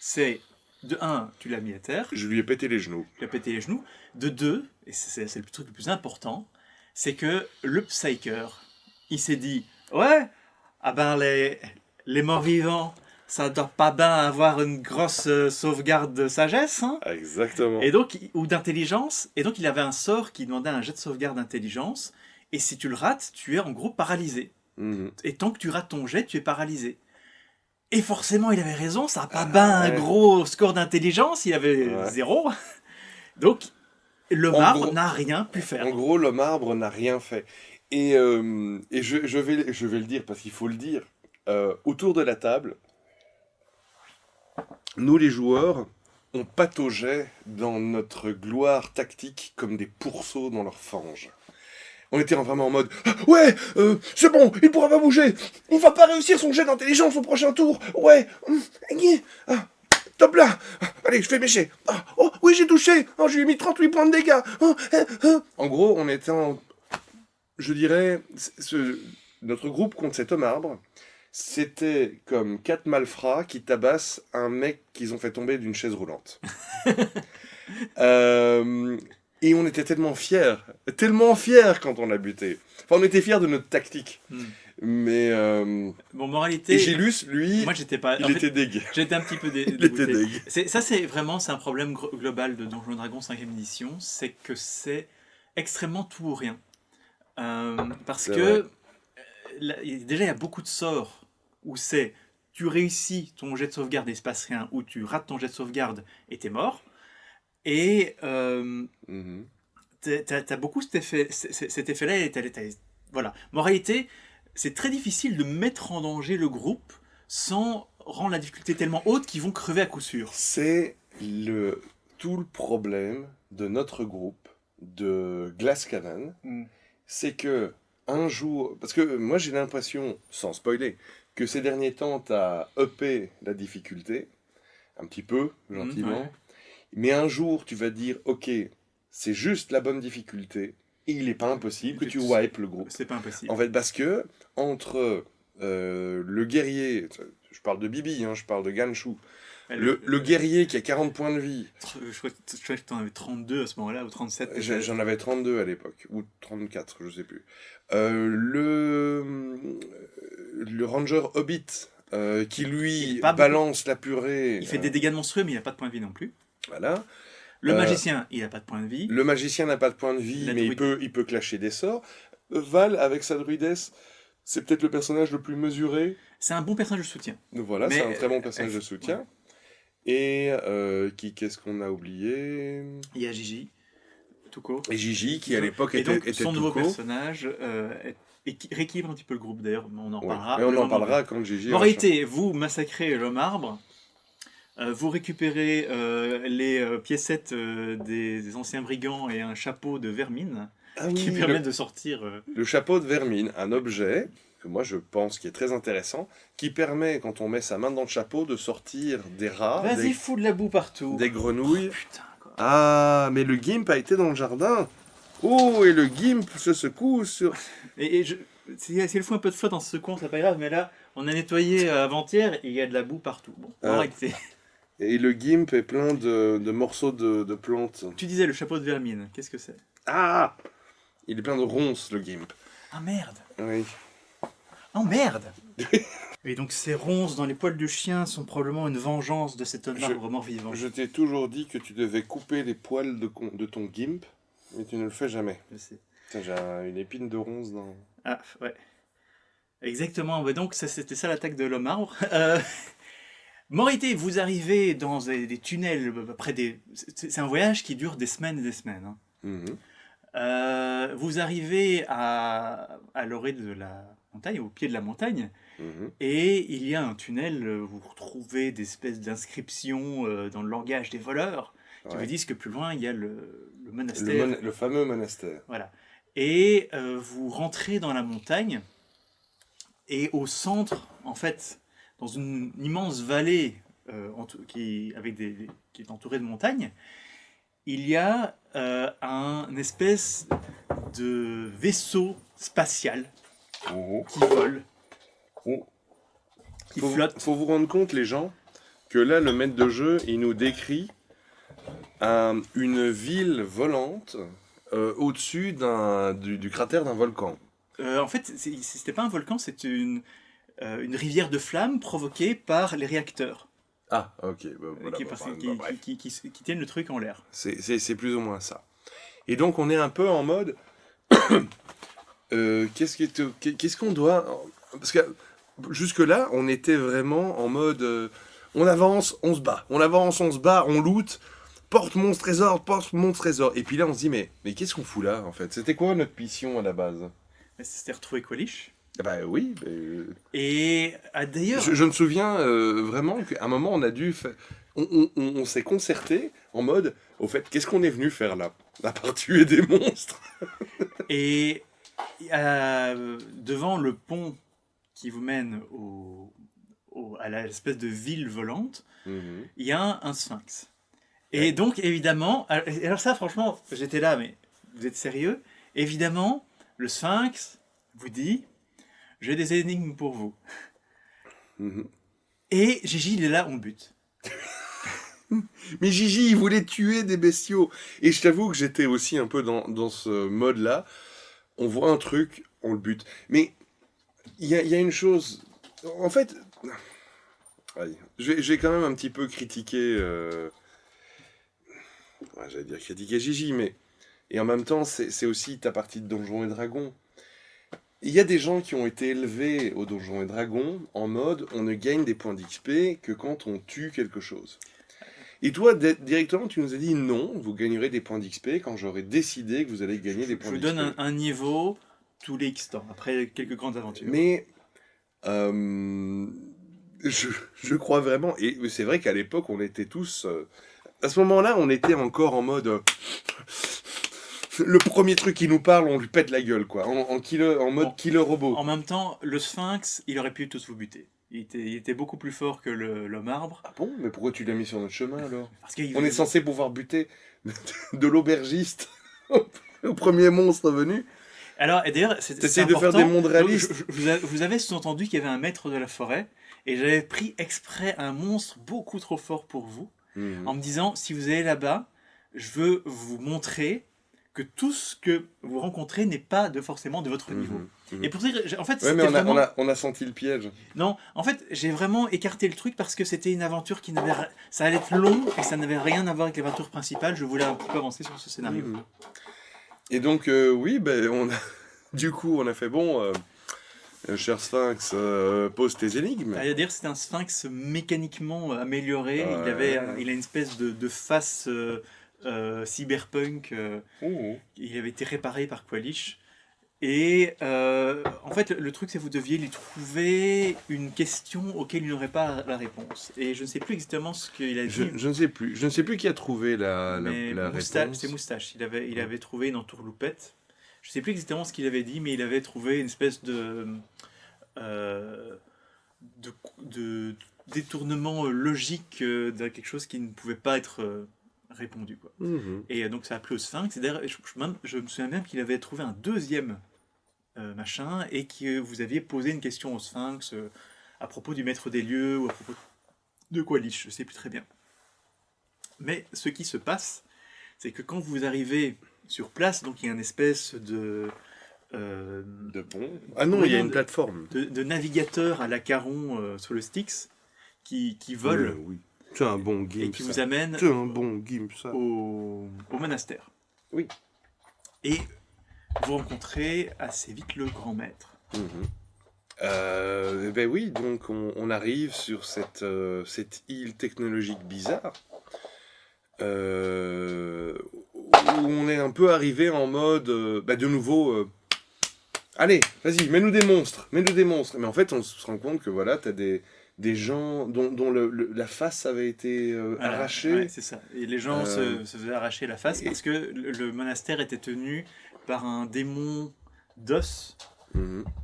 c'est de 1, tu l'as mis à terre. Je lui ai pété les genoux. Tu lui as pété les genoux. De 2, et c'est le truc le plus important, c'est que le Psyker, il s'est dit, ouais, ah ben les morts-vivants, ça doit pas bien avoir une grosse sauvegarde de sagesse, hein? Exactement. Et donc, ou d'intelligence. Et donc, il avait un sort qui demandait un jet de sauvegarde d'intelligence. Et si tu le rates, tu es en gros paralysé. Et tant que tu rates ton jet, tu es paralysé. Et forcément, il avait raison, ça n'a pas un gros score d'intelligence, il avait 0. Donc, le marbre n'a rien pu faire. En gros, le marbre n'a rien fait. Et je vais le dire parce qu'il faut le dire. Autour de la table, nous les joueurs, on pataugeait dans notre gloire tactique comme des pourceaux dans leur fange. On était vraiment en mode ouais, c'est bon, il pourra pas bouger, il va pas réussir son jet d'intelligence au prochain tour, ouais, top là, allez, je fais mes jets. Oh oui, j'ai touché, je lui ai mis 38 points de dégâts. En gros, on était je dirais, notre groupe contre cet homme arbre, c'était comme 4 malfrats qui tabassent un mec qu'ils ont fait tomber d'une chaise roulante. Et on était tellement fiers quand on l'a buté. Enfin, on était fiers de notre tactique. Mais bon, moralité. Et Gélus, lui, moi, j'étais pas. Il était dégueu. J'étais un petit peu dégoûté. Il était dégueu. Ça, c'est un problème global de Donjons et Dragons 5e édition, c'est que c'est extrêmement tout ou rien. Parce que déjà, il y a beaucoup de sorts où c'est tu réussis ton jet de sauvegarde et il se passe rien, ou tu rates ton jet de sauvegarde et t'es mort. Et t'as beaucoup cet effet-là. Voilà. Mais en réalité, c'est très difficile de mettre en danger le groupe sans rendre la difficulté tellement haute qu'ils vont crever à coup sûr. C'est tout le problème de notre groupe de Glass Cannon. C'est que un jour, parce que moi j'ai l'impression, sans spoiler, que ces derniers temps t'as uppé la difficulté, un petit peu, gentiment, mais un jour tu vas dire, ok, c'est juste la bonne difficulté, il n'est pas impossible que tu Effectivement. wipes le groupe. C'est pas impossible. En fait, parce que entre le guerrier, je parle de Bibi, hein, je parle de Ganshu, le guerrier qui a 40 points de vie, Je crois que tu en avais 32 à ce moment-là, ou 37 peut-être. j'en avais 32 à l'époque, ou 34, je sais plus. Le ranger Hobbit, qui lui Pas balance la purée. Il fait des dégâts monstrueux, mais il n'a pas de point de vie non plus. Voilà. Le magicien, il n'a pas de point de vie. Le magicien n'a pas de point de vie, La mais druide. il peut clasher des sorts. Val, avec sa druidesse, c'est peut-être le personnage le plus mesuré. C'est un bon personnage de soutien. Donc voilà, Mais, c'est un très bon personnage de soutien. Et qu'est-ce qu'on a oublié? Il y a Gigi, tout court. Et Gigi, qui à l'époque Et était, donc, était son nouveau Tuco. personnage rééquilibre un petit peu le groupe. D'ailleurs, on en Ouais. parlera. Mais on le en moment parlera venu. quand Gigi... Moralité, vous massacrez l'homme arbre. Vous récupérez les piécettes des anciens brigands et un chapeau de vermine Ah qui oui, permet de sortir. le chapeau de vermine, un objet que moi je pense qui est très intéressant, qui permet, quand on met sa main dans le chapeau, de sortir des rats, Vas-y, fous de la boue partout. des grenouilles. Putain, quoi. Ah, mais le gimp a été dans le jardin. Oh, et le gimp se secoue sur... Si le fou un peu de flotte en se secouant, c'est pas grave, mais là, on a nettoyé avant-hier et il y a de la boue partout. Bon, Ah. arrêtez. Et le gimp est plein de morceaux de plantes. Tu disais le chapeau de vermine, qu'est-ce que c'est? Ah! Il est plein de ronces, le gimp. Ah merde. Oui. Oh merde. Et donc ces ronces dans les poils du chien sont probablement une vengeance de cet homme arbre mort-vivant. Je t'ai toujours dit que tu devais couper les poils de ton gimp, mais tu ne le fais jamais. Je sais. Tiens, j'ai une épine de ronce dans... Ah, ouais. Exactement, ouais, donc c'était ça l'attaque de l'homme arbre. Moralité, vous arrivez dans des tunnels, près des... C'est un voyage qui dure des semaines et des semaines. Hein. Mhm. Vous arrivez à l'orée de la montagne, au pied de la montagne, Mhm. et il y a un tunnel, vous retrouvez des espèces d'inscriptions dans le langage des voleurs, qui Ouais. vous disent que plus loin, il y a le monastère. Le fameux monastère. Voilà. Et vous rentrez dans la montagne, et au centre, en fait, dans une immense vallée qui est entourée de montagnes, il y a un espèce de vaisseau spatial Oh. qui vole, Oh. qui Faut flotte. vous rendre compte, les gens, que là, le maître de jeu, il nous décrit une ville volante au-dessus du cratère d'un volcan. En fait, c'était pas un volcan, c'est une rivière de flammes provoquée par les réacteurs Ah, ok. Voilà, bref. qui tiennent le truc en l'air. C'est plus ou moins ça. Et donc, on est un peu en mode... qu'est-ce qu'on doit... Parce que jusque-là, on était vraiment en mode... on avance, on se bat. On avance, on se bat, on loot. Porte mon trésor, porte mon trésor. Et puis là, on se dit, mais qu'est-ce qu'on fout là, en fait? C'était quoi notre mission à la base? C'était retrouvé Qualish. Ah bah oui. Et d'ailleurs, Je me souviens vraiment qu'à un moment, on a dû... On s'est concerté en mode, au fait, qu'est-ce qu'on est venu faire là? À part tuer des monstres. et devant le pont qui vous mène à l'espèce de ville volante, Mhm. il y a un sphinx. Et donc, évidemment, alors ça, franchement, j'étais là, mais vous êtes sérieux? Évidemment, le sphinx vous dit, j'ai des énigmes pour vous. Mhm. Et Gigi, il est là, on bute. Mais Gigi, il voulait tuer des bestiaux. Et je t'avoue que j'étais aussi un peu dans ce mode-là. On voit un truc, on le bute. Mais il y a une chose... En fait... Allez, je vais quand même un petit peu critiquer... ouais, j'allais dire critiquer Gigi, mais... Et en même temps, c'est aussi ta partie de Donjons et Dragons. Il y a des gens qui ont été élevés au Donjons et Dragons en mode on ne gagne des points d'XP que quand on tue quelque chose. Et toi, directement, tu nous as dit non, vous gagnerez des points d'XP quand j'aurai décidé que vous allez gagner des points Je d'XP. donne un niveau tous les X temps, après quelques grandes aventures. Mais je crois vraiment, et c'est vrai qu'à l'époque, on était tous... à ce moment-là, on était encore en mode... le premier truc qui nous parle, on lui pète la gueule, quoi. En mode killer robot. En même temps, le sphinx, il aurait pu tous vous buter. Il était beaucoup plus fort que l'homme arbre. Ah bon? Mais pourquoi tu l'as mis sur notre chemin, alors? Parce qu'il On est censé pouvoir buter de l'aubergiste. au premier monstre venu. Alors, et d'ailleurs, c'est T'essayes de faire important. des mondes Donc, réalistes. vous avez sous-entendu qu'il y avait un maître de la forêt, et j'avais pris exprès un monstre beaucoup trop fort pour vous, en me disant, si vous allez là-bas, je veux vous montrer que tout ce que vous rencontrez n'est pas forcément de votre niveau. Et pour ça, en fait, Ouais, mais c'était vraiment... on a senti le piège. Non, en fait, j'ai vraiment écarté le truc parce que c'était une aventure qui n'avait... Ça allait être long, et ça n'avait rien à voir avec l'aventure principale. Je voulais un petit peu avancer sur ce scénario. Et donc, oui, ben, du coup, on a fait bon, cher Sphinx, pose tes énigmes. C'est-à-dire c'était un sphinx mécaniquement amélioré. Ouais. Il a une espèce de face cyberpunk. Oh. Il avait été réparé par Qualish. Et en fait, le truc, c'est que vous deviez lui trouver une question auquel il n'aurait pas la réponse. Et je ne sais plus exactement ce qu'il a dit. Je ne sais plus. Je ne sais plus qui a trouvé la Moustache, réponse. c'est Moustache. Il avait trouvé une entourloupette. Je ne sais plus exactement ce qu'il avait dit, mais il avait trouvé une espèce de détournement logique de quelque chose qui ne pouvait pas être répondu, quoi. Et donc ça a plu au Sphinx. Et d'ailleurs, je me souviens même qu'il avait trouvé un deuxième machin et que vous aviez posé une question au Sphinx à propos du maître des lieux ou à propos de Qualish, je ne sais plus très bien. Mais ce qui se passe, c'est que quand vous arrivez sur place, donc il y a une espèce de pont. Ah non, il y a une plateforme. De navigateur à la Caron sur le Styx qui vole Oui. C'est un bon game, et qui vous amène C'est un bon game, ça. au monastère. Oui. Et vous rencontrez assez vite le grand maître. Ben oui, donc on arrive sur cette île technologique bizarre où on est un peu arrivé en mode de nouveau allez, vas-y, mets-nous des monstres. Mais en fait, on se rend compte que voilà, t'as des gens dont la face avait été arrachée. Ouais, c'est ça. Et les gens se faisaient arracher la face parce que le monastère était tenu par un démon d'os,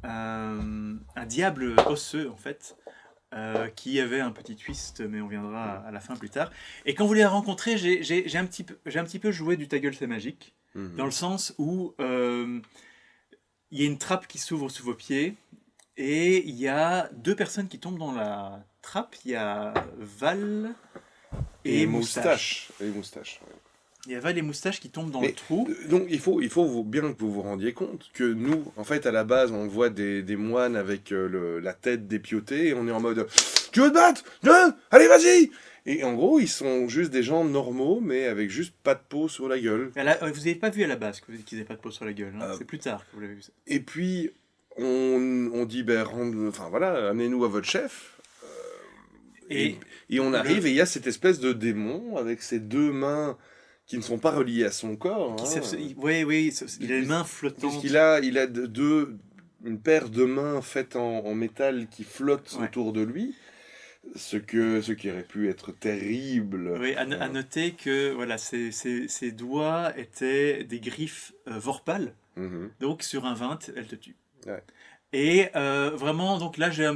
un diable osseux en fait, qui avait un petit twist, mais on viendra à la fin plus tard. Et quand vous les rencontrez, j'ai un petit peu joué du ta gueule c'est magique, dans le sens où il y a une trappe qui s'ouvre sous vos pieds. Et il y a deux personnes qui tombent dans la trappe. Il y a Val et Moustache. Et Moustache, ouais. Il y a Val et Moustache qui tombent dans le trou. Donc il faut bien que vous vous rendiez compte que nous, en fait, à la base, on voit des moines avec la tête dépiautée et on est en mode « Tu veux te battre ? Allez, vas-y !» Et en gros, ils sont juste des gens normaux, mais avec juste pas de peau sur la gueule. Vous n'avez pas vu à la base qu'ils n'avaient pas de peau sur la gueule. Hein. C'est plus tard que vous l'avez vu ça. Et puis... On dit, amenez-nous à votre chef. Et on arrive et il y a cette espèce de démon avec ses deux mains qui ne sont pas reliées à son corps. Oui, il a les mains flottantes. Puisqu'il a une paire de mains faites en métal qui flottent autour de lui. Ce qui aurait pu être terrible. Oui, à noter que voilà, ses doigts étaient des griffes vorpales. Donc sur un 20, elle te tue. Ouais. Et vraiment, donc là, j'ai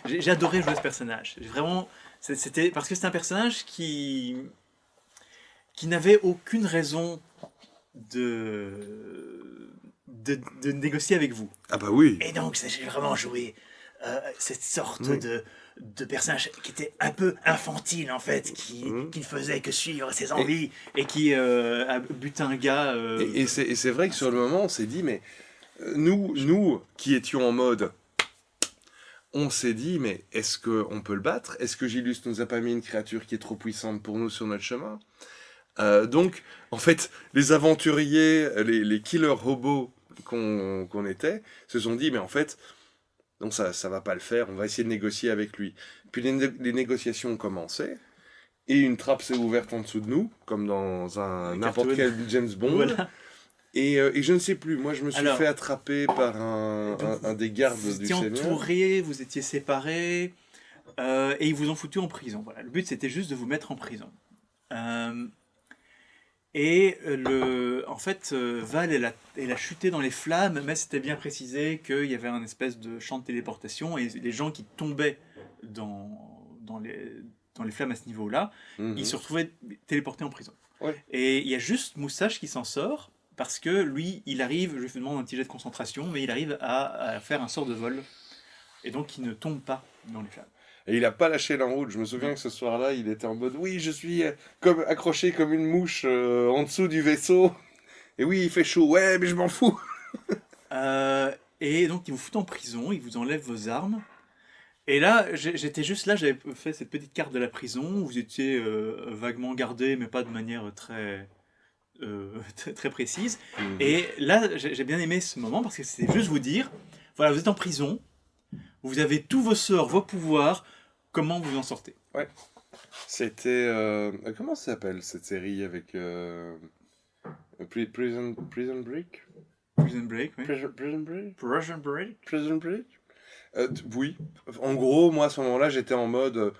j'ai adoré jouer ce personnage. C'était parce que c'est un personnage qui n'avait aucune raison de négocier avec vous. Ah bah oui. Et donc, j'ai vraiment joué cette sorte de personnage qui était un peu infantile en fait, qui ne faisait que suivre ses envies et qui a buté un gars. Et c'est vrai que sur le moment, on s'est dit, mais nous qui étions en mode, on s'est dit, mais est-ce qu'on peut le battre? Est-ce que Gilus nous a pas mis une créature qui est trop puissante pour nous sur notre chemin? Donc, en fait, les aventuriers, les killer robots qu'on était, se sont dit, mais en fait, non, ça va pas le faire, on va essayer de négocier avec lui. Puis les négociations ont commencé, et une trappe s'est ouverte en dessous de nous, comme dans n'importe quel James Bond. Voilà. Et je ne sais plus, moi je me suis fait attraper par un des gardes du Seigneur. Vous étiez entourés, vous étiez séparés, et ils vous ont foutu en prison. Voilà. Le but c'était juste de vous mettre en prison. En fait, Val, elle a chuté dans les flammes, mais c'était bien précisé qu'il y avait un espèce de champ de téléportation, et les gens qui tombaient dans dans les flammes à ce niveau-là, Mhm. il se retrouvait téléporté en prison. Ouais. Et il y a juste Moustache qui s'en sort, parce que lui, il arrive, je lui demande un petit jet de concentration, mais il arrive à faire un sort de vol. Et donc il ne tombe pas dans les flammes. Et il a pas lâché l'enroute. Je me souviens que ce soir-là, il était en mode oui, je suis comme accroché comme une mouche en dessous du vaisseau. Et oui, il fait chaud. Ouais, mais je m'en fous. Et donc ils vous foutent en prison, ils vous enlèvent vos armes. Et là, j'étais juste là, j'avais fait cette petite carte de la prison, où vous étiez vaguement gardé, mais pas de manière très précise. Et là, j'ai bien aimé ce moment, parce que c'est juste vous dire, voilà, vous êtes en prison, vous avez tous vos sorts, vos pouvoirs, comment vous en sortez. C'était comment ça s'appelle cette série avec Prison Break? Prison Break, oui. Prison Break? Prison Break. Prison Break? Oui. En gros, moi à ce moment-là, j'étais en mode.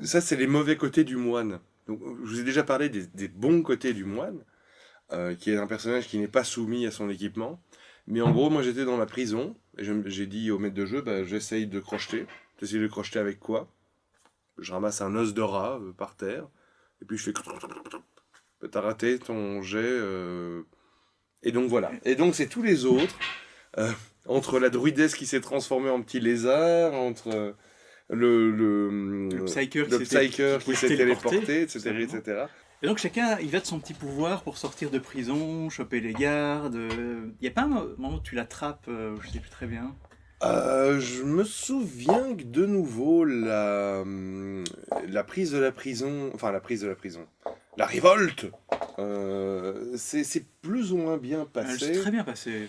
Ça, c'est les mauvais côtés du moine. Donc, je vous ai déjà parlé des bons côtés du moine, qui est un personnage qui n'est pas soumis à son équipement. Mais en gros, moi j'étais dans la prison, et j'ai dit au maître de jeu, bah, j'essaye de crocheter. J'essaye de crocheter avec quoi? Je ramasse un os de rat par terre, et puis je fais. T'as raté ton jet. Et donc voilà. Et donc c'est tous les autres. Entre la druidesse qui s'est transformée en petit lézard, entre le Psyker qui s'est téléporté, etc., etc. Et donc chacun, il va de son petit pouvoir pour sortir de prison, choper les gardes. Il n'y a pas un moment où tu l'attrapes, je sais plus très bien. Je me souviens que de nouveau la prise de la prison, la révolte, c'est plus ou moins bien passé. C'est très bien passé.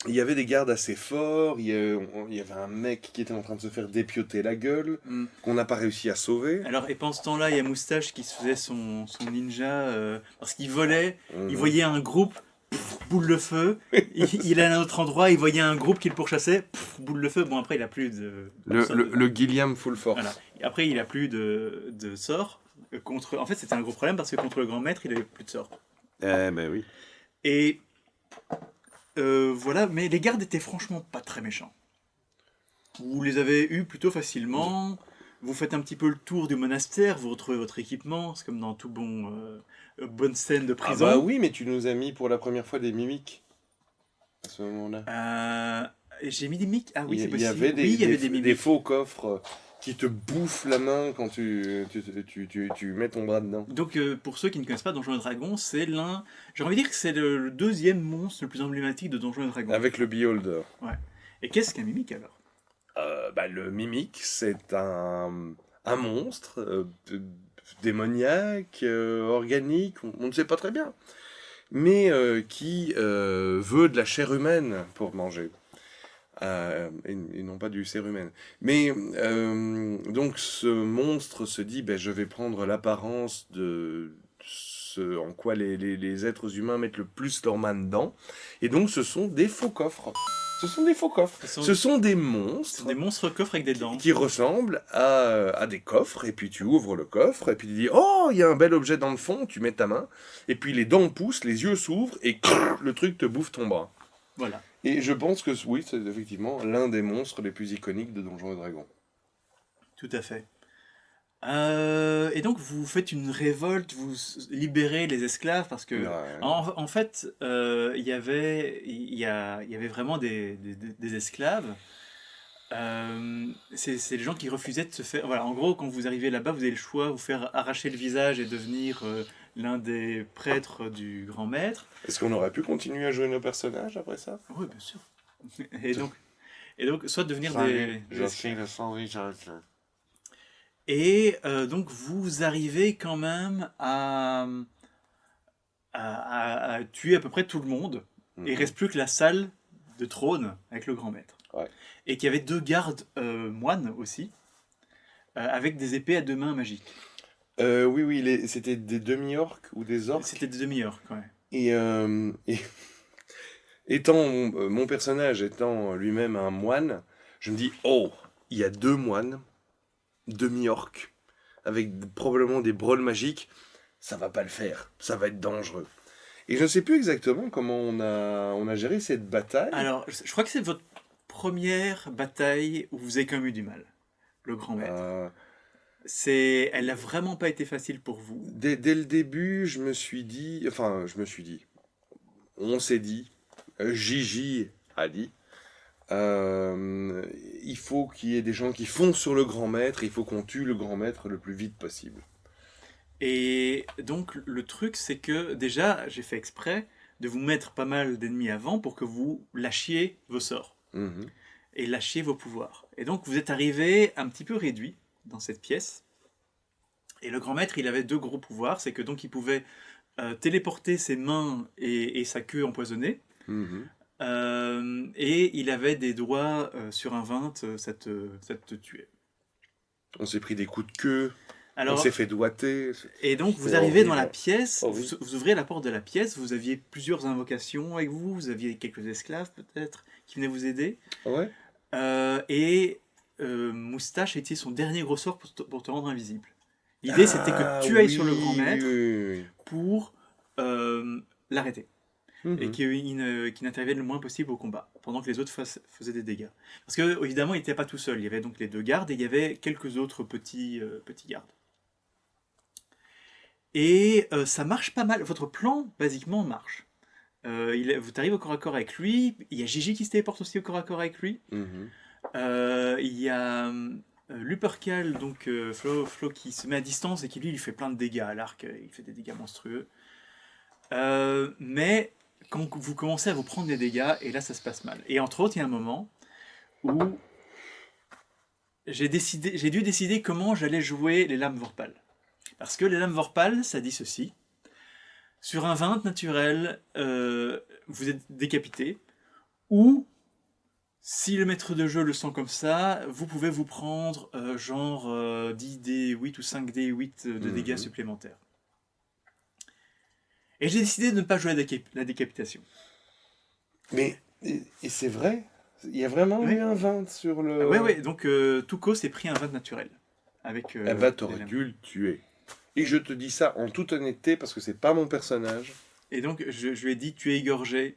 Il y avait des gardes assez forts, il y avait un mec qui était en train de se faire dépioter la gueule, qu'on n'a pas réussi à sauver. Alors, et pendant ce temps-là, il y a Moustache qui se faisait son ninja, parce qu'il volait, il voyait un groupe, boule de feu, il allait à un autre endroit, il voyait un groupe qui le pourchassait, boule de feu, bon après il a plus de... Le Gilliam full force. Voilà. Et après il a plus de sorts, en fait c'était un gros problème parce que contre le grand maître il avait plus de sorts. Ben oui. Et... voilà, mais les gardes étaient franchement pas très méchants. Vous les avez eus plutôt facilement. Vous faites un petit peu le tour du monastère, vous retrouvez votre équipement, c'est comme dans tout bonne scène de prison. Ah bah oui, mais tu nous as mis pour la première fois des mimiques à ce moment-là. J'ai mis des mimiques. Ah oui, c'est possible. Il y avait des mimiques. faux coffres qui te bouffent la main quand tu mets ton bras dedans. Donc pour ceux qui ne connaissent pas Donjons et Dragons, c'est j'ai envie de dire que c'est le deuxième monstre le plus emblématique de Donjons et Dragons. Avec le Beholder. Ouais. Et qu'est-ce qu'un mimique alors? Le mimique, c'est un monstre démoniaque, organique, on ne sait pas très bien, mais qui veut de la chair humaine pour manger. Et non pas du cérumen. Mais donc ce monstre se dit je vais prendre l'apparence de ce en quoi les êtres humains mettent le plus leur main dedans. Et donc ce sont des faux coffres. Ce sont des faux coffres. Ce sont des monstres. Des monstres coffres avec des dents. Qui ressemblent à des coffres. Et puis tu ouvres le coffre. Et puis tu dis oh, il y a un bel objet dans le fond. Tu mets ta main. Et puis les dents poussent, les yeux s'ouvrent. Et le truc te bouffe ton bras. Voilà. Et je pense que oui, c'est effectivement l'un des monstres les plus iconiques de Donjons et Dragons. Tout à fait. Et donc vous faites une révolte, vous libérez les esclaves parce que en fait il y avait vraiment des esclaves. C'est les gens qui refusaient de se faire. Voilà, en gros, quand vous arrivez là-bas, vous avez le choix, vous faire arracher le visage et devenir l'un des prêtres du grand maître. Est-ce qu'on aurait pu continuer à jouer nos personnages après ça? Oui, bien sûr. Et donc, soit devenir Et donc vous arrivez quand même à tuer à peu près tout le monde. Et il reste plus que la salle de trône avec le grand maître. Ouais. Et qu'il y avait 2 gardes moines aussi, avec des épées à 2 mains magiques. Oui, c'était des demi-orques ou des orques. C'était des demi-orques, ouais. Et étant mon personnage étant lui-même un moine, je me dis oh, il y a 2 moines demi-orques avec probablement des brôles magiques, ça va pas le faire, ça va être dangereux. Et je ne sais plus exactement comment on a géré cette bataille. Alors, je crois que c'est votre première bataille où vous avez quand même eu du mal. le grand maître. Euh, Elle n'a vraiment pas été facile pour vous. dès le début, on s'est dit, Gigi a dit, il faut qu'il y ait des gens qui foncent sur le grand maître, il faut qu'on tue le grand maître le plus vite possible. Et donc, le truc, c'est que déjà, j'ai fait exprès de vous mettre pas mal d'ennemis avant pour que vous lâchiez vos sorts Mhm. et lâchiez vos pouvoirs. Et donc, vous êtes arrivé un petit peu réduit dans cette pièce. Et le grand maître, il avait 2 gros pouvoirs. C'est que donc, il pouvait téléporter ses mains et sa queue empoisonnée. Mhm. Et il avait des doigts sur un 20, ça te tuait. On s'est pris des coups de queue, on Alors, s'est fait doigter. et donc vous C'est arrivez dans la horrible. pièce, Horrible. vous ouvrez la porte de la pièce, vous aviez plusieurs invocations avec vous, vous aviez quelques esclaves peut-être qui venaient vous aider. Ouais. Et Moustache a utilisé son dernier gros sort pour te rendre invisible. L'idée c'était que tu ailles sur le grand maître oui. pour l'arrêter. Mhm. Et qu'il n'intervienne le moins possible au combat, pendant que les autres faisaient des dégâts. Parce que, évidemment, il n'était pas tout seul. Il y avait donc les 2 gardes et il y avait quelques autres petits gardes. Et ça marche pas mal. Votre plan, basiquement, marche. Vous arrivez au corps à corps avec lui. Il y a Gigi qui se téléporte aussi au corps à corps avec lui. Mhm. Il y a Lupercal, donc Flo qui se met à distance et qui lui fait plein de dégâts à l'arc. Il fait des dégâts monstrueux. Mais quand vous commencez à vous prendre des dégâts, et là ça se passe mal. Et entre autres, il y a un moment où j'ai dû décider comment j'allais jouer les lames Vorpal. Parce que les lames Vorpal, ça dit ceci. Sur un 20 naturel, vous êtes décapité, ou si le maître de jeu le sent comme ça, vous pouvez vous prendre 10 D8 ou 5 D8 de dégâts Mhm. supplémentaires. Et j'ai décidé de ne pas jouer la décapitation. Mais, et c'est vrai, il y a vraiment Oui. eu un 20 sur le... Ouais, donc Tuco s'est pris un 20 naturel. Avec, Eh ben, t'aurais les lames. dû le tuer. Et je te dis ça en toute honnêteté, parce que c'est pas mon personnage. Et donc je lui ai dit, tu es égorgé,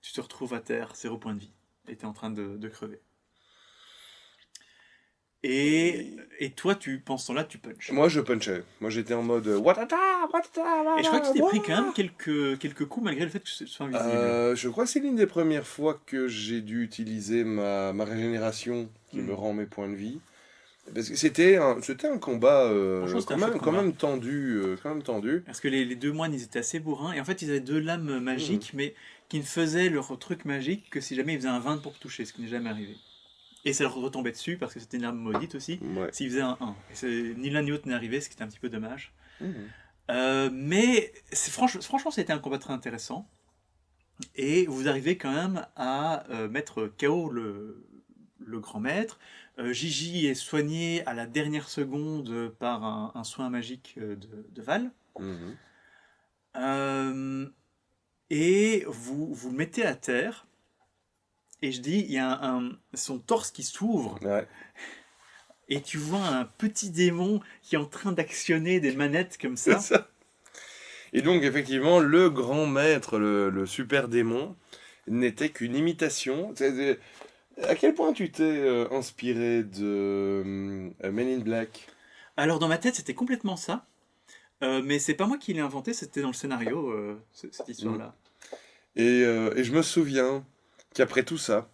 tu te retrouves à terre, 0 point de vie. Et t'es en train de crever. Et toi, pendant ce temps-là, tu punches. Moi, je punchais. Moi, j'étais en mode watata. Et je crois que tu t'es pris quand même quelques coups malgré le fait que tu sois invisible. Je crois que c'est l'une des premières fois que j'ai dû utiliser ma régénération qui me rend mes points de vie. Parce que c'était un combat Franchement, c'était un quand chouette même combat. tendu. Parce que les 2 moines, ils étaient assez bourrins. Et en fait, ils avaient 2 lames magiques, mais qui ne faisaient leur truc magique que si jamais ils faisaient un 20 pour toucher, ce qui n'est jamais arrivé. Et ça leur retombait dessus, parce que c'était une arme maudite aussi, Ouais. s'ils faisaient un 1. Et ni l'un ni l'autre n'est arrivé, ce qui était un petit peu dommage. Mhm. Mais franchement, c'était un combat très intéressant. Et vous arrivez quand même à mettre KO le grand maître. Gigi est soigné à la dernière seconde par un soin magique de Val. Mhm. Et vous le mettez à terre. Et je dis, il y a son torse qui s'ouvre. Ouais. Et tu vois un petit démon qui est en train d'actionner des manettes comme ça. C'est ça. Et donc, effectivement, le grand maître, le super démon, n'était qu'une imitation. À quel point tu t'es inspiré de Men in Black? Alors dans ma tête, c'était complètement ça. Mais c'est pas moi qui l'ai inventé, c'était dans le scénario, cette histoire-là. Et je me souviens qu'après tout ça,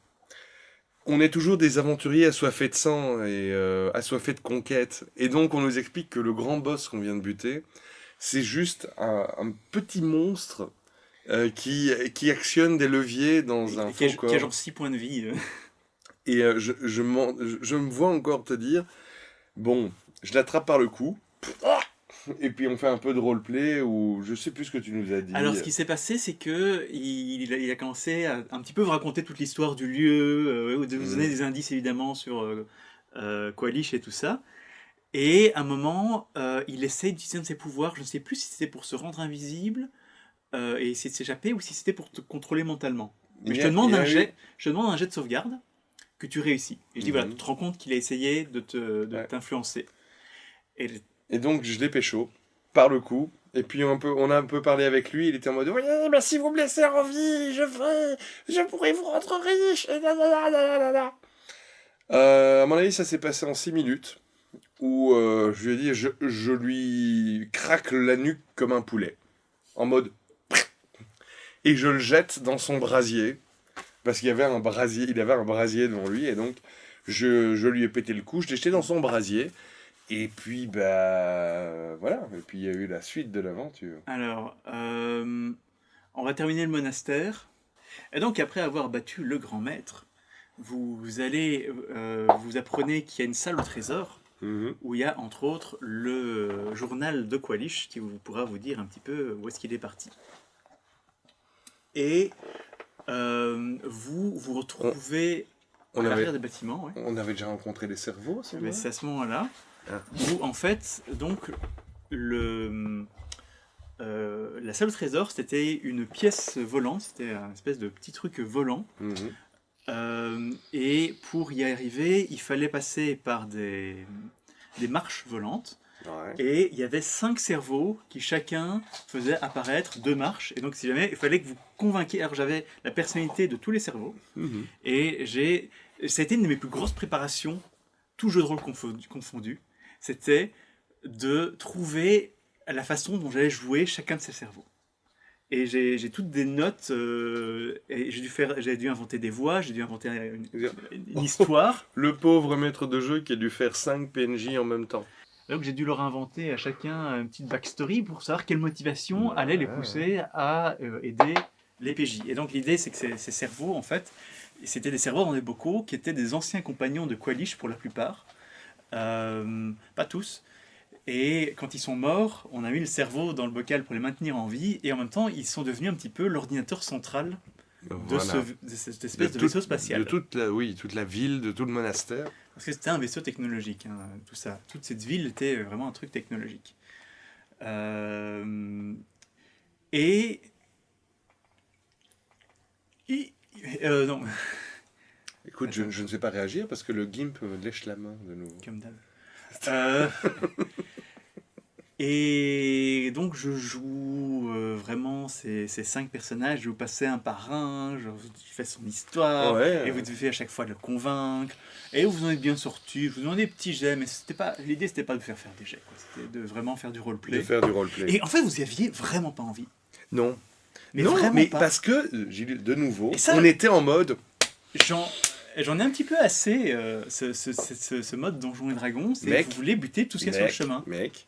on est toujours des aventuriers assoiffés de sang et assoiffés de conquête. Et donc, on nous explique que le grand boss qu'on vient de buter, c'est juste un petit monstre qui actionne des leviers dans un Qui a faux corps. genre 6 points de vie. Et je me vois encore te dire, bon, je l'attrape par le cou, et puis on fait un peu de roleplay, ou je sais plus ce que tu nous as dit. Alors ce qui s'est passé, c'est que il a commencé à un petit peu vous raconter toute l'histoire du lieu, de vous donner des indices évidemment sur Qualish et tout ça. Et à un moment, il essaye d'utiliser un de ses pouvoirs, je ne sais plus si c'était pour se rendre invisible et essayer de s'échapper, ou si c'était pour te contrôler mentalement. Mais je te demande un jet de sauvegarde que tu réussis. Et je dis, voilà, tu te rends compte qu'il a essayé de t'influencer. Et donc je l'ai pécho, par le cou, et puis on a un peu parlé avec lui, il était en mode, oui, mais si vous me laissez en vie, je pourrais vous rendre riche, et À mon avis, ça s'est passé en 6 minutes, où je lui ai dit, je lui craque la nuque comme un poulet, en mode... Et je le jette dans son brasier, parce qu'il y avait un brasier, il avait un brasier devant lui, et donc je lui ai pété le cou, je l'ai jeté dans son brasier, et puis, bah, voilà, et puis il y a eu la suite de l'aventure. Alors, on va terminer le monastère. Et donc, après avoir battu le grand maître, vous allez, vous apprenez qu'il y a une salle au trésor Mhm. où il y a entre autres le journal de Qualish qui pourra vous dire un petit peu où est-ce qu'il est parti. Et vous vous retrouvez On à l'arrière avait, des bâtiments. Ouais. on avait déjà rencontré les cerveaux, c'est Mais vrai. c'est à ce moment-là Ah. où en fait donc la salle au trésor c'était une pièce volante, c'était un espèce de petit truc volant. Mhm. Et pour y arriver, il fallait passer par des marches volantes. Ouais. Et il y avait 5 cerveaux qui chacun faisait apparaître 2 marches. Et donc, si jamais, il fallait que vous convainquiez. Alors, j'avais la personnalité de tous les cerveaux. Mhm. Et ça a été une de mes plus grosses préparations, tout jeu de rôle confondu. C'était de trouver la façon dont j'allais jouer chacun de ces cerveaux. Et j'ai toutes des notes, et j'ai dû inventer des voix, j'ai dû inventer une histoire. Le pauvre maître de jeu qui a dû faire 5 PNJ en même temps. Donc j'ai dû leur inventer à chacun une petite backstory pour savoir quelle motivation allait les pousser à aider les PJ. Et donc l'idée c'est que ces cerveaux, en fait, c'était des cerveaux dans des bocaux qui étaient des anciens compagnons de Qualish pour la plupart. Pas tous. Et quand ils sont morts, on a mis le cerveau dans le bocal pour les maintenir en vie, et en même temps, ils sont devenus un petit peu l'ordinateur central de, Voilà. de cette espèce de vaisseau spatial. De toute la ville, de tout le monastère. Parce que c'était un vaisseau technologique, hein, tout ça. Toute cette ville était vraiment un truc technologique. Et... non, Écoute, je ne sais pas réagir parce que le Gimp me lèche la main de nouveau. comme d'hab. Et donc je joue vraiment ces 5 personnages, je vous passez un par un, je fais son histoire, Ouais. et vous devez à chaque fois le convaincre, et vous en êtes bien sorti, je vous donne des petits jets, mais l'idée c'était pas de faire des jets, quoi. C'était de vraiment faire du roleplay. De faire du roleplay. Et en fait vous y aviez vraiment pas envie. Non. Mais non, vraiment mais pas. parce que, Gilles, de nouveau, Et ça- on était en mode... J'en ai un petit peu assez, ce mode Donjons et Dragons, c'est Mec, que vous voulez buter tout ce qu'il y a sur le chemin. Mec,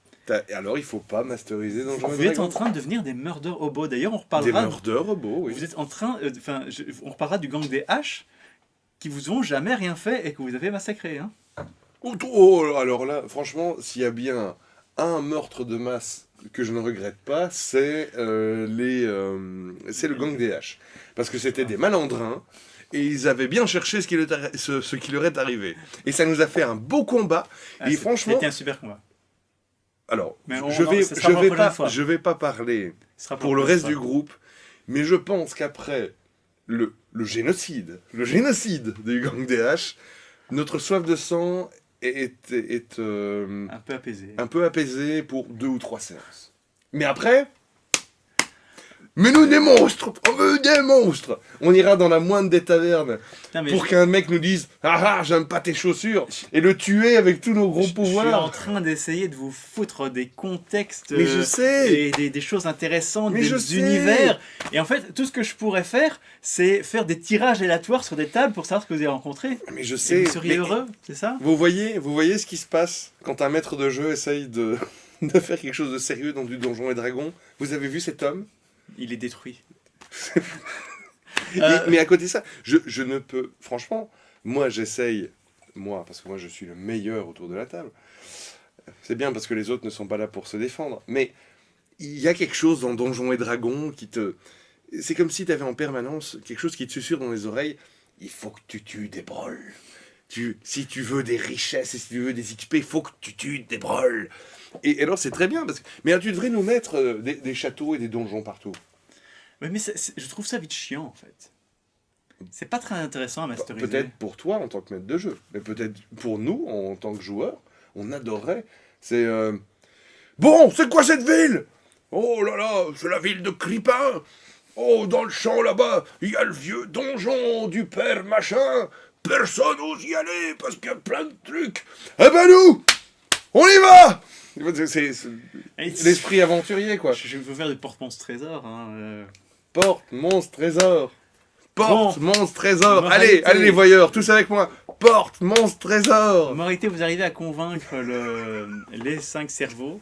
alors il faut pas masteriser dans Vous êtes en train de devenir des murder hobos. D'ailleurs, on Des reparlera. murder robots, oui. Vous êtes en train. On reparlera du gang des H qui vous ont jamais rien fait et que vous avez massacré. Hein. Oh, alors là, franchement, s'il y a bien un meurtre de masse que je ne regrette pas, c'est le gang des H. Parce que c'était des malandrins, et ils avaient bien cherché ce qui leur est arrivé. Et ça nous a fait un beau combat, et franchement... C'était un super combat. Alors, Mais ça sera je pour la prochaine fois. vais pas parler Ce sera pour le reste du groupe, mais je pense qu'après le génocide du gang des H, notre soif de sang est Un peu apaisé. un peu apaisée pour 2 ou 3 séances. Mais après, mets-nous des monstres, on veut des monstres. On ira dans la moindre des tavernes Putain, mais pour qu'un mec nous dise ah j'aime pas tes chaussures et le tuer avec tous nos gros je suis en pouvoirs. train d'essayer de vous foutre des contextes Mais je sais. et des choses intéressantes, Mais je des sais. univers. Et en fait, tout ce que je pourrais faire, c'est faire des tirages aléatoires sur des tables pour savoir ce que vous avez rencontré. Mais je Et sais. vous seriez mais- heureux, c'est ça? Vous voyez ce qui se passe quand un maître de jeu essaye de faire quelque chose de sérieux dans du Donjon et Dragon. Vous avez vu cet homme? Il est détruit. Mais à côté de ça, je ne peux... Franchement, moi j'essaye... Moi, parce que moi je suis le meilleur autour de la table. C'est bien parce que les autres ne sont pas là pour se défendre. Mais il y a quelque chose dans Donjon et Dragon qui te... C'est comme si tu avais en permanence quelque chose qui te susurre dans les oreilles. Il faut que tu tues des brolls. Si tu veux des richesses et si tu veux des XP, il faut que tu tues des brolls. Et alors c'est très bien. Mais alors, tu devrais nous mettre des châteaux et des donjons partout. Ouais, mais je trouve ça vite chiant en fait. C'est pas très intéressant à masteriser. Peut-être pour toi en tant que maître de jeu, mais peut-être pour nous en tant que joueurs, on adorerait. C'est bon, c'est quoi cette ville? Oh là là, c'est la ville de Cripin. Oh, dans le champ là-bas, il y a le vieux donjon du père machin. personne n'ose y aller parce qu'il y a plein de trucs. Eh ben nous, on y va. C'est l'esprit aventurier, quoi. Je veux faire du porte-monstre trésor. Porte, monstre, trésor. Porte, Bon. monstre, trésor. Moralité. Allez les voyeurs, tous avec moi. Porte, monstre, trésor. En réalité, vous arrivez à convaincre les 5 cerveaux.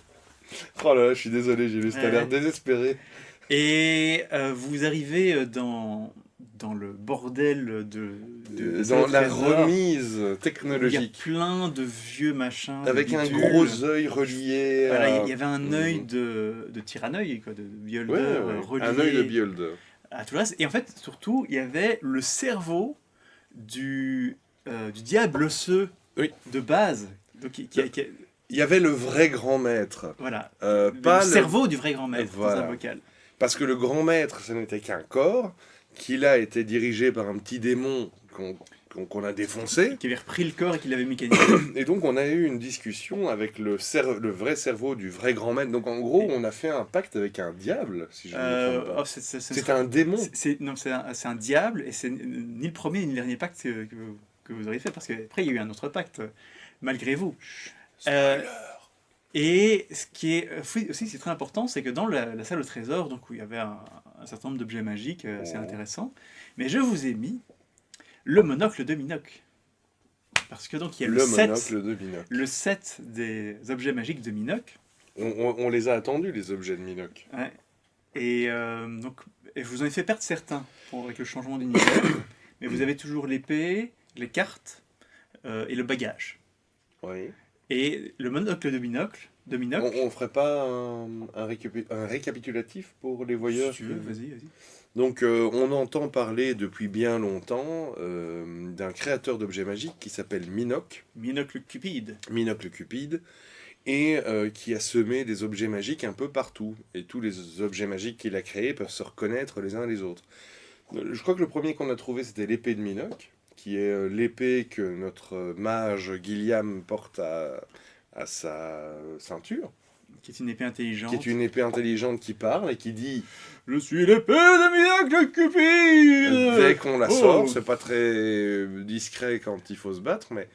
Oh là là, je suis désolé, j'ai vu, t'as Ouais. l'air désespéré. Et vous arrivez dans le bordel de Dans la trésor, remise où il y a technologique. plein de vieux machins. de Avec un bidules. gros œil relié Voilà, à... il y avait un œil de tyranneuil, quoi, de beholder Ouais, relié un œil de beholder. à tout le reste. Et en fait, surtout, il y avait le cerveau du diable osseux Oui. de base. Donc, Il y avait le vrai grand maître. voilà. Pas Le cerveau du vrai grand maître Voilà. dans un bocal. Parce que le grand maître, ce n'était qu'un corps, qui là était dirigé par un petit démon qu'on a défoncé. Qui avait repris le corps et qui l'avait mécanisé. Et donc on a eu une discussion avec le vrai cerveau du vrai grand maître. Donc en gros, on a fait un pacte avec un diable, si je ne me trompe pas. C'est un démon. Non, c'est un diable, et c'est ni le premier ni le dernier pacte que vous auriez fait, parce qu'après, il y a eu un autre pacte, malgré vous. Et ce qui est aussi c'est très important, c'est que dans la salle au trésor, donc où il y avait un certain nombre d'objets magiques assez intéressants, mais je vous ai mis le monocle de Minoc. Parce que donc il y a Le monocle de Minoc. le set des objets magiques de Minoc. On les a attendus, les objets de Minoc. Ouais. Et donc, je vous en ai fait perdre certains avec le changement d'univers, mais vous avez toujours l'épée, les cartes et le bagage. Oui. Et le monocle de Minoc. On ferait pas un récapitulatif pour les voyeurs Si tu veux, vas-y. Donc on entend parler depuis bien longtemps d'un créateur d'objets magiques qui s'appelle Minoc. Minoc le Cupide. Minoc le Cupide. Et qui a semé des objets magiques un peu partout. Et tous les objets magiques qu'il a créés peuvent se reconnaître les uns les autres. Je crois que le premier qu'on a trouvé, c'était l'épée de Minoc, qui est l'épée que notre mage Gilliam porte à sa ceinture. Qui est une épée intelligente. Qui est une épée intelligente qui parle et qui dit « Je suis l'épée de Minoc le Cupide !» dès qu'on la sort, c'est pas très discret quand il faut se battre, mais...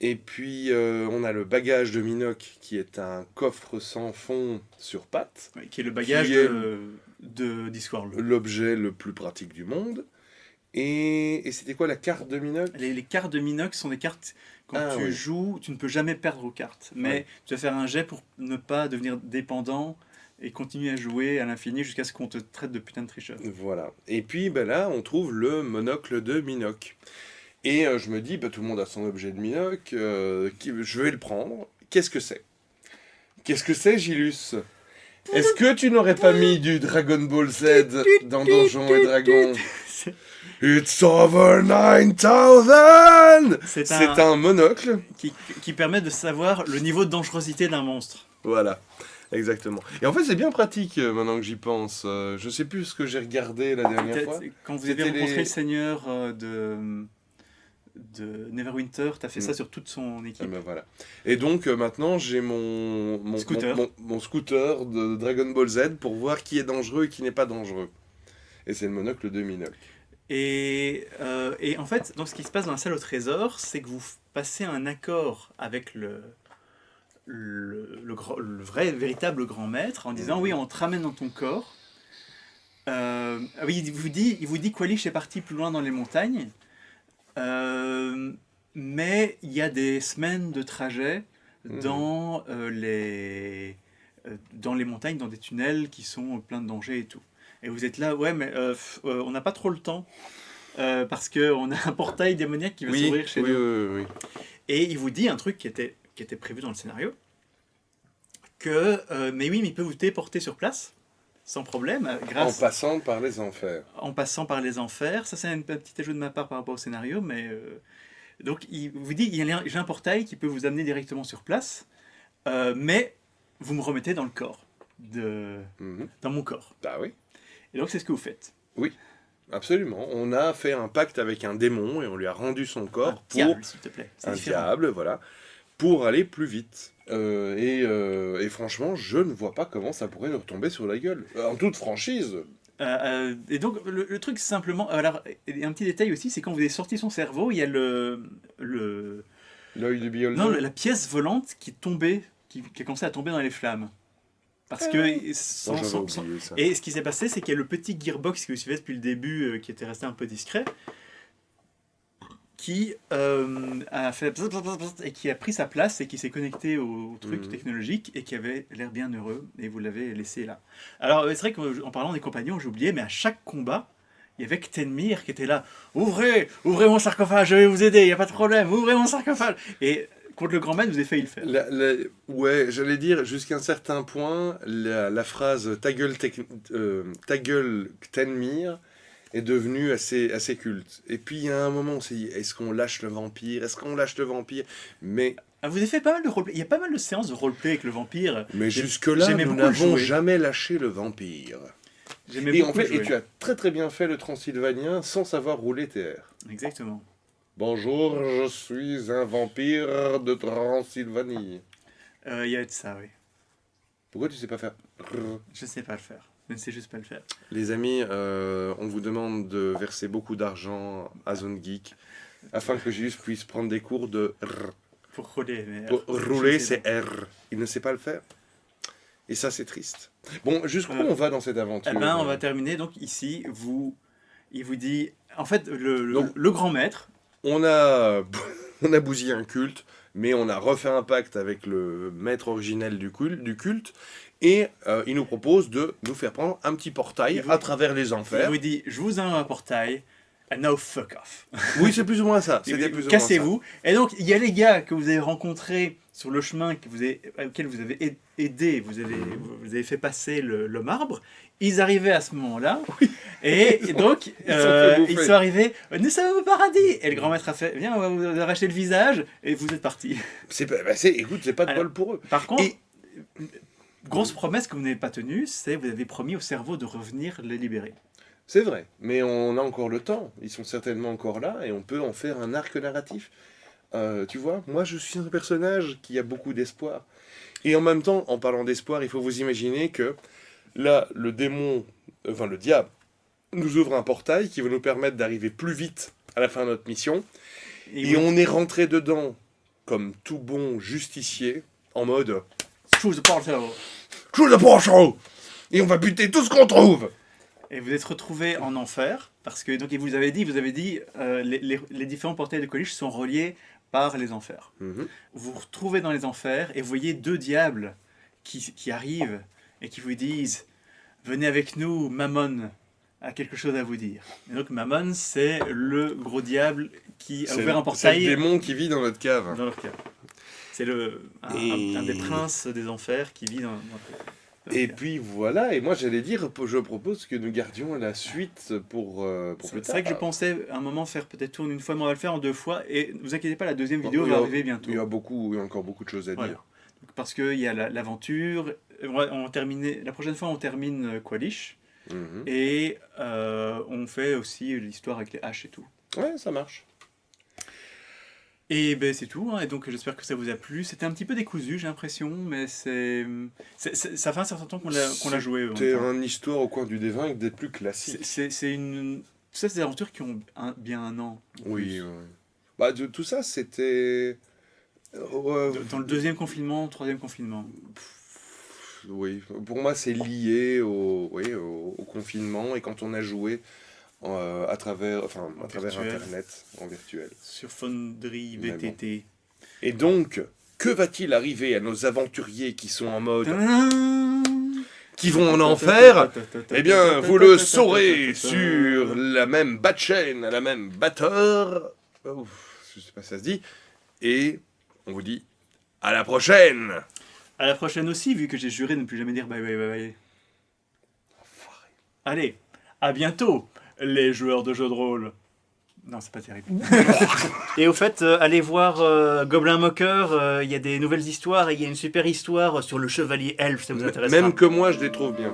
Et puis, on a le bagage de Minoc, qui est un coffre sans fond sur pattes. Ouais, qui est le bagage Qui est de Discworld. L'objet le plus pratique du monde. Et c'était quoi la carte de Minoc? Les cartes de Minoc sont des cartes, quand tu joues, tu ne peux jamais perdre aux cartes. Mais tu vas faire un jet pour ne pas devenir dépendant et continuer à jouer à l'infini jusqu'à ce qu'on te traite de putain de tricheur. Voilà. Et puis là, on trouve le monocle de Minoc. Et je me dis, tout le monde a son objet de Minoc, je vais le prendre. Qu'est-ce que c'est? Qu'est-ce que c'est, Gilus? Est-ce que tu n'aurais pas mis du Dragon Ball Z dans Donjons et Dragons? It's over 9000! C'est un monocle qui permet de savoir le niveau de dangerosité d'un monstre. Voilà, exactement. Et en fait, c'est bien pratique maintenant que j'y pense. Je sais plus ce que j'ai regardé la dernière fois. Quand vous avez rencontré le seigneur de Neverwinter, tu as fait ça sur toute son équipe. Ben voilà. Et donc maintenant, j'ai mon scooter. Mon scooter de Dragon Ball Z pour voir qui est dangereux et qui n'est pas dangereux. Et c'est le monocle de Minoc. Et en fait, donc, ce qui se passe dans la salle au trésor, c'est que vous passez un accord avec le véritable grand maître en disant oui, on te ramène dans ton corps. Oui, il vous dit qu'Walish est parti plus loin dans les montagnes, mais il y a des semaines de trajet dans les montagnes, dans des tunnels qui sont pleins de dangers et tout. Et vous êtes là, ouais, mais on n'a pas trop le temps, parce qu'on a un portail démoniaque qui va s'ouvrir chez nous. Oui. Et il vous dit un truc qui était prévu dans le scénario, mais il peut vous téléporter sur place, sans problème, en passant par les enfers. En passant par les enfers. Ça, c'est un petit ajout de ma part par rapport au scénario, mais... donc, il vous dit, j'ai un portail qui peut vous amener directement sur place, mais vous me remettez dans le corps, dans mon corps. Bah oui. Et donc, c'est ce que vous faites. Oui, absolument. On a fait un pacte avec un démon et on lui a rendu son corps diable, s'il te plaît. Un diable, voilà, pour aller plus vite. Et franchement, je ne vois pas comment ça pourrait nous retomber sur la gueule. En toute franchise, Et donc, le truc, c'est simplement... Alors, et un petit détail aussi, c'est quand vous avez sorti son cerveau, il y a L'œil du beholder. non, la pièce volante qui est tombée, qui a commencé à tomber dans les flammes. Parce que... Bon, j'avais oublié ça. Et ce qui s'est passé, c'est qu'il y a le petit gearbox que vous suivez depuis le début, qui était resté un peu discret, qui a fait et qui a pris sa place et qui s'est connecté au truc technologique et qui avait l'air bien heureux et vous l'avez laissé là. Alors c'est vrai qu'en parlant des compagnons, j'ai oublié, mais à chaque combat, il y avait Tenmir qui était là. Ouvrez mon sarcophage, je vais vous aider, il n'y a pas de problème, ouvrez mon sarcophage. Et contre le grand maître, vous avez failli le faire. Ouais, j'allais dire, jusqu'à un certain point, la phrase ta gueule Tenmir est devenue assez culte. Et puis il y a un moment, on s'est dit, est-ce qu'on lâche le vampire? Est-ce qu'on lâche le vampire? Mais vous avez fait pas mal de roleplay. Il y a pas mal de séances de roleplay avec le vampire. jusque-là, j'aimais nous beaucoup le n'avons jouer. jamais lâché le vampire. J'aimais Et en beaucoup fait, le jouer. tu as très très bien fait le transylvanien sans savoir rouler TR. Exactement. Bonjour, je suis un vampire de Transylvanie. Il y a de ça, oui. Pourquoi tu sais pas faire? Je sais pas le faire. Je ne sais juste pas le faire. Les amis, on vous demande de verser beaucoup d'argent à Zone Geek afin que Jésus puisse prendre des cours de R. Pour rouler. Mais Pour rouler, je sais c'est R. Il ne sait pas le faire. Et ça, c'est triste. Bon, jusqu'où on va dans cette aventure? Eh ben, on va terminer. Donc ici, il vous dit... En fait, Donc- le grand maître... On a bousillé un culte, mais on a refait un pacte avec le maître originel du culte, et il nous propose de nous faire prendre un petit portail Il vous- à travers les Il enfers. vous dit, je vous envoie un portail. And now fuck off. Oui, c'est plus ou moins ça. C'était plus ou moins Cassez-vous. Et donc, il y a les gars que vous avez rencontrés sur le chemin auquel vous avez aidé, vous avez fait passer le marbre. Ils arrivaient à ce moment-là. Et donc, Ils sont fait bouffer. ils sont arrivés. Nous sommes au paradis. Et le grand maître a fait, viens, on va vous arracher le visage. Et vous êtes partis. Écoute, c'est pas de Alors, bol pour eux. Par contre, Et- grosse promesse que vous n'avez pas tenue, c'est vous avez promis au cerveau de revenir les libérer. C'est vrai, mais on a encore le temps. Ils sont certainement encore là et on peut en faire un arc narratif. Tu vois, moi je suis un personnage qui a beaucoup d'espoir. Et en même temps, en parlant d'espoir, il faut vous imaginer que là, le diable, nous ouvre un portail qui va nous permettre d'arriver plus vite à la fin de notre mission. Et on est rentré dedans comme tout bon justicier, en mode Choose the portal. True the portal! Et on va buter tout ce qu'on trouve! Et vous êtes retrouvé en enfer, parce que donc, il vous avez dit les différents portails de Kolish sont reliés par les enfers. Mhm. Vous vous retrouvez dans les enfers et vous voyez deux diables qui arrivent et qui vous disent « Venez avec nous, Mammon a quelque chose à vous dire. » Et donc Mammon, c'est le gros diable qui a ouvert un C'est portail le démon qui vit dans notre cave. dans leur cave. C'est un des princes des enfers qui vit dans leur Et cave. puis voilà, et moi j'allais dire, je propose que nous gardions la suite pour plus C'est tard. vrai que je pensais à un moment faire peut-être tourner une fois, mais on va le faire en 2 fois. Et ne vous inquiétez pas, la deuxième vidéo Il y va a- arriver bientôt. Il y a encore beaucoup de choses à Voilà. dire. Parce qu'il y a l'aventure. On va terminer, la prochaine fois, on termine Qualish. Mhm. Et on fait aussi l'histoire avec les haches et tout. Ouais, ça marche. Et ben c'est tout. Hein. Et donc j'espère que ça vous a plu. C'était un petit peu décousu, j'ai l'impression, mais ça fait un certain temps qu'on l'a joué. en C'était même temps. une histoire au coin du dévin avec des plus classiques. C'est une. Ça, c'est des aventures qui ont bien un an. en Oui, plus. ouais. Tout ça c'était. Dans le deuxième confinement, troisième confinement. Oui, pour moi c'est lié au confinement et quand on a joué à travers virtuel. Internet, en virtuel. Sur Foundry Mais VTT. Et donc, que va-t-il arriver à nos aventuriers qui sont en mode, qui vont en enfer? Eh bien, vous le saurez sur la même bas de chaîne, la même batteur. Je sais pas si ça se dit. Et on vous dit à la prochaine. À la prochaine aussi, vu que j'ai juré de ne plus jamais dire bye bye bye bye. Allez, à bientôt, les joueurs de jeux de rôle. Non, c'est pas terrible. Et au fait, allez voir Goblin Moqueur, il y a des nouvelles histoires et il y a une super histoire sur le chevalier elfe, ça vous intéresse. Même que moi, je les trouve bien.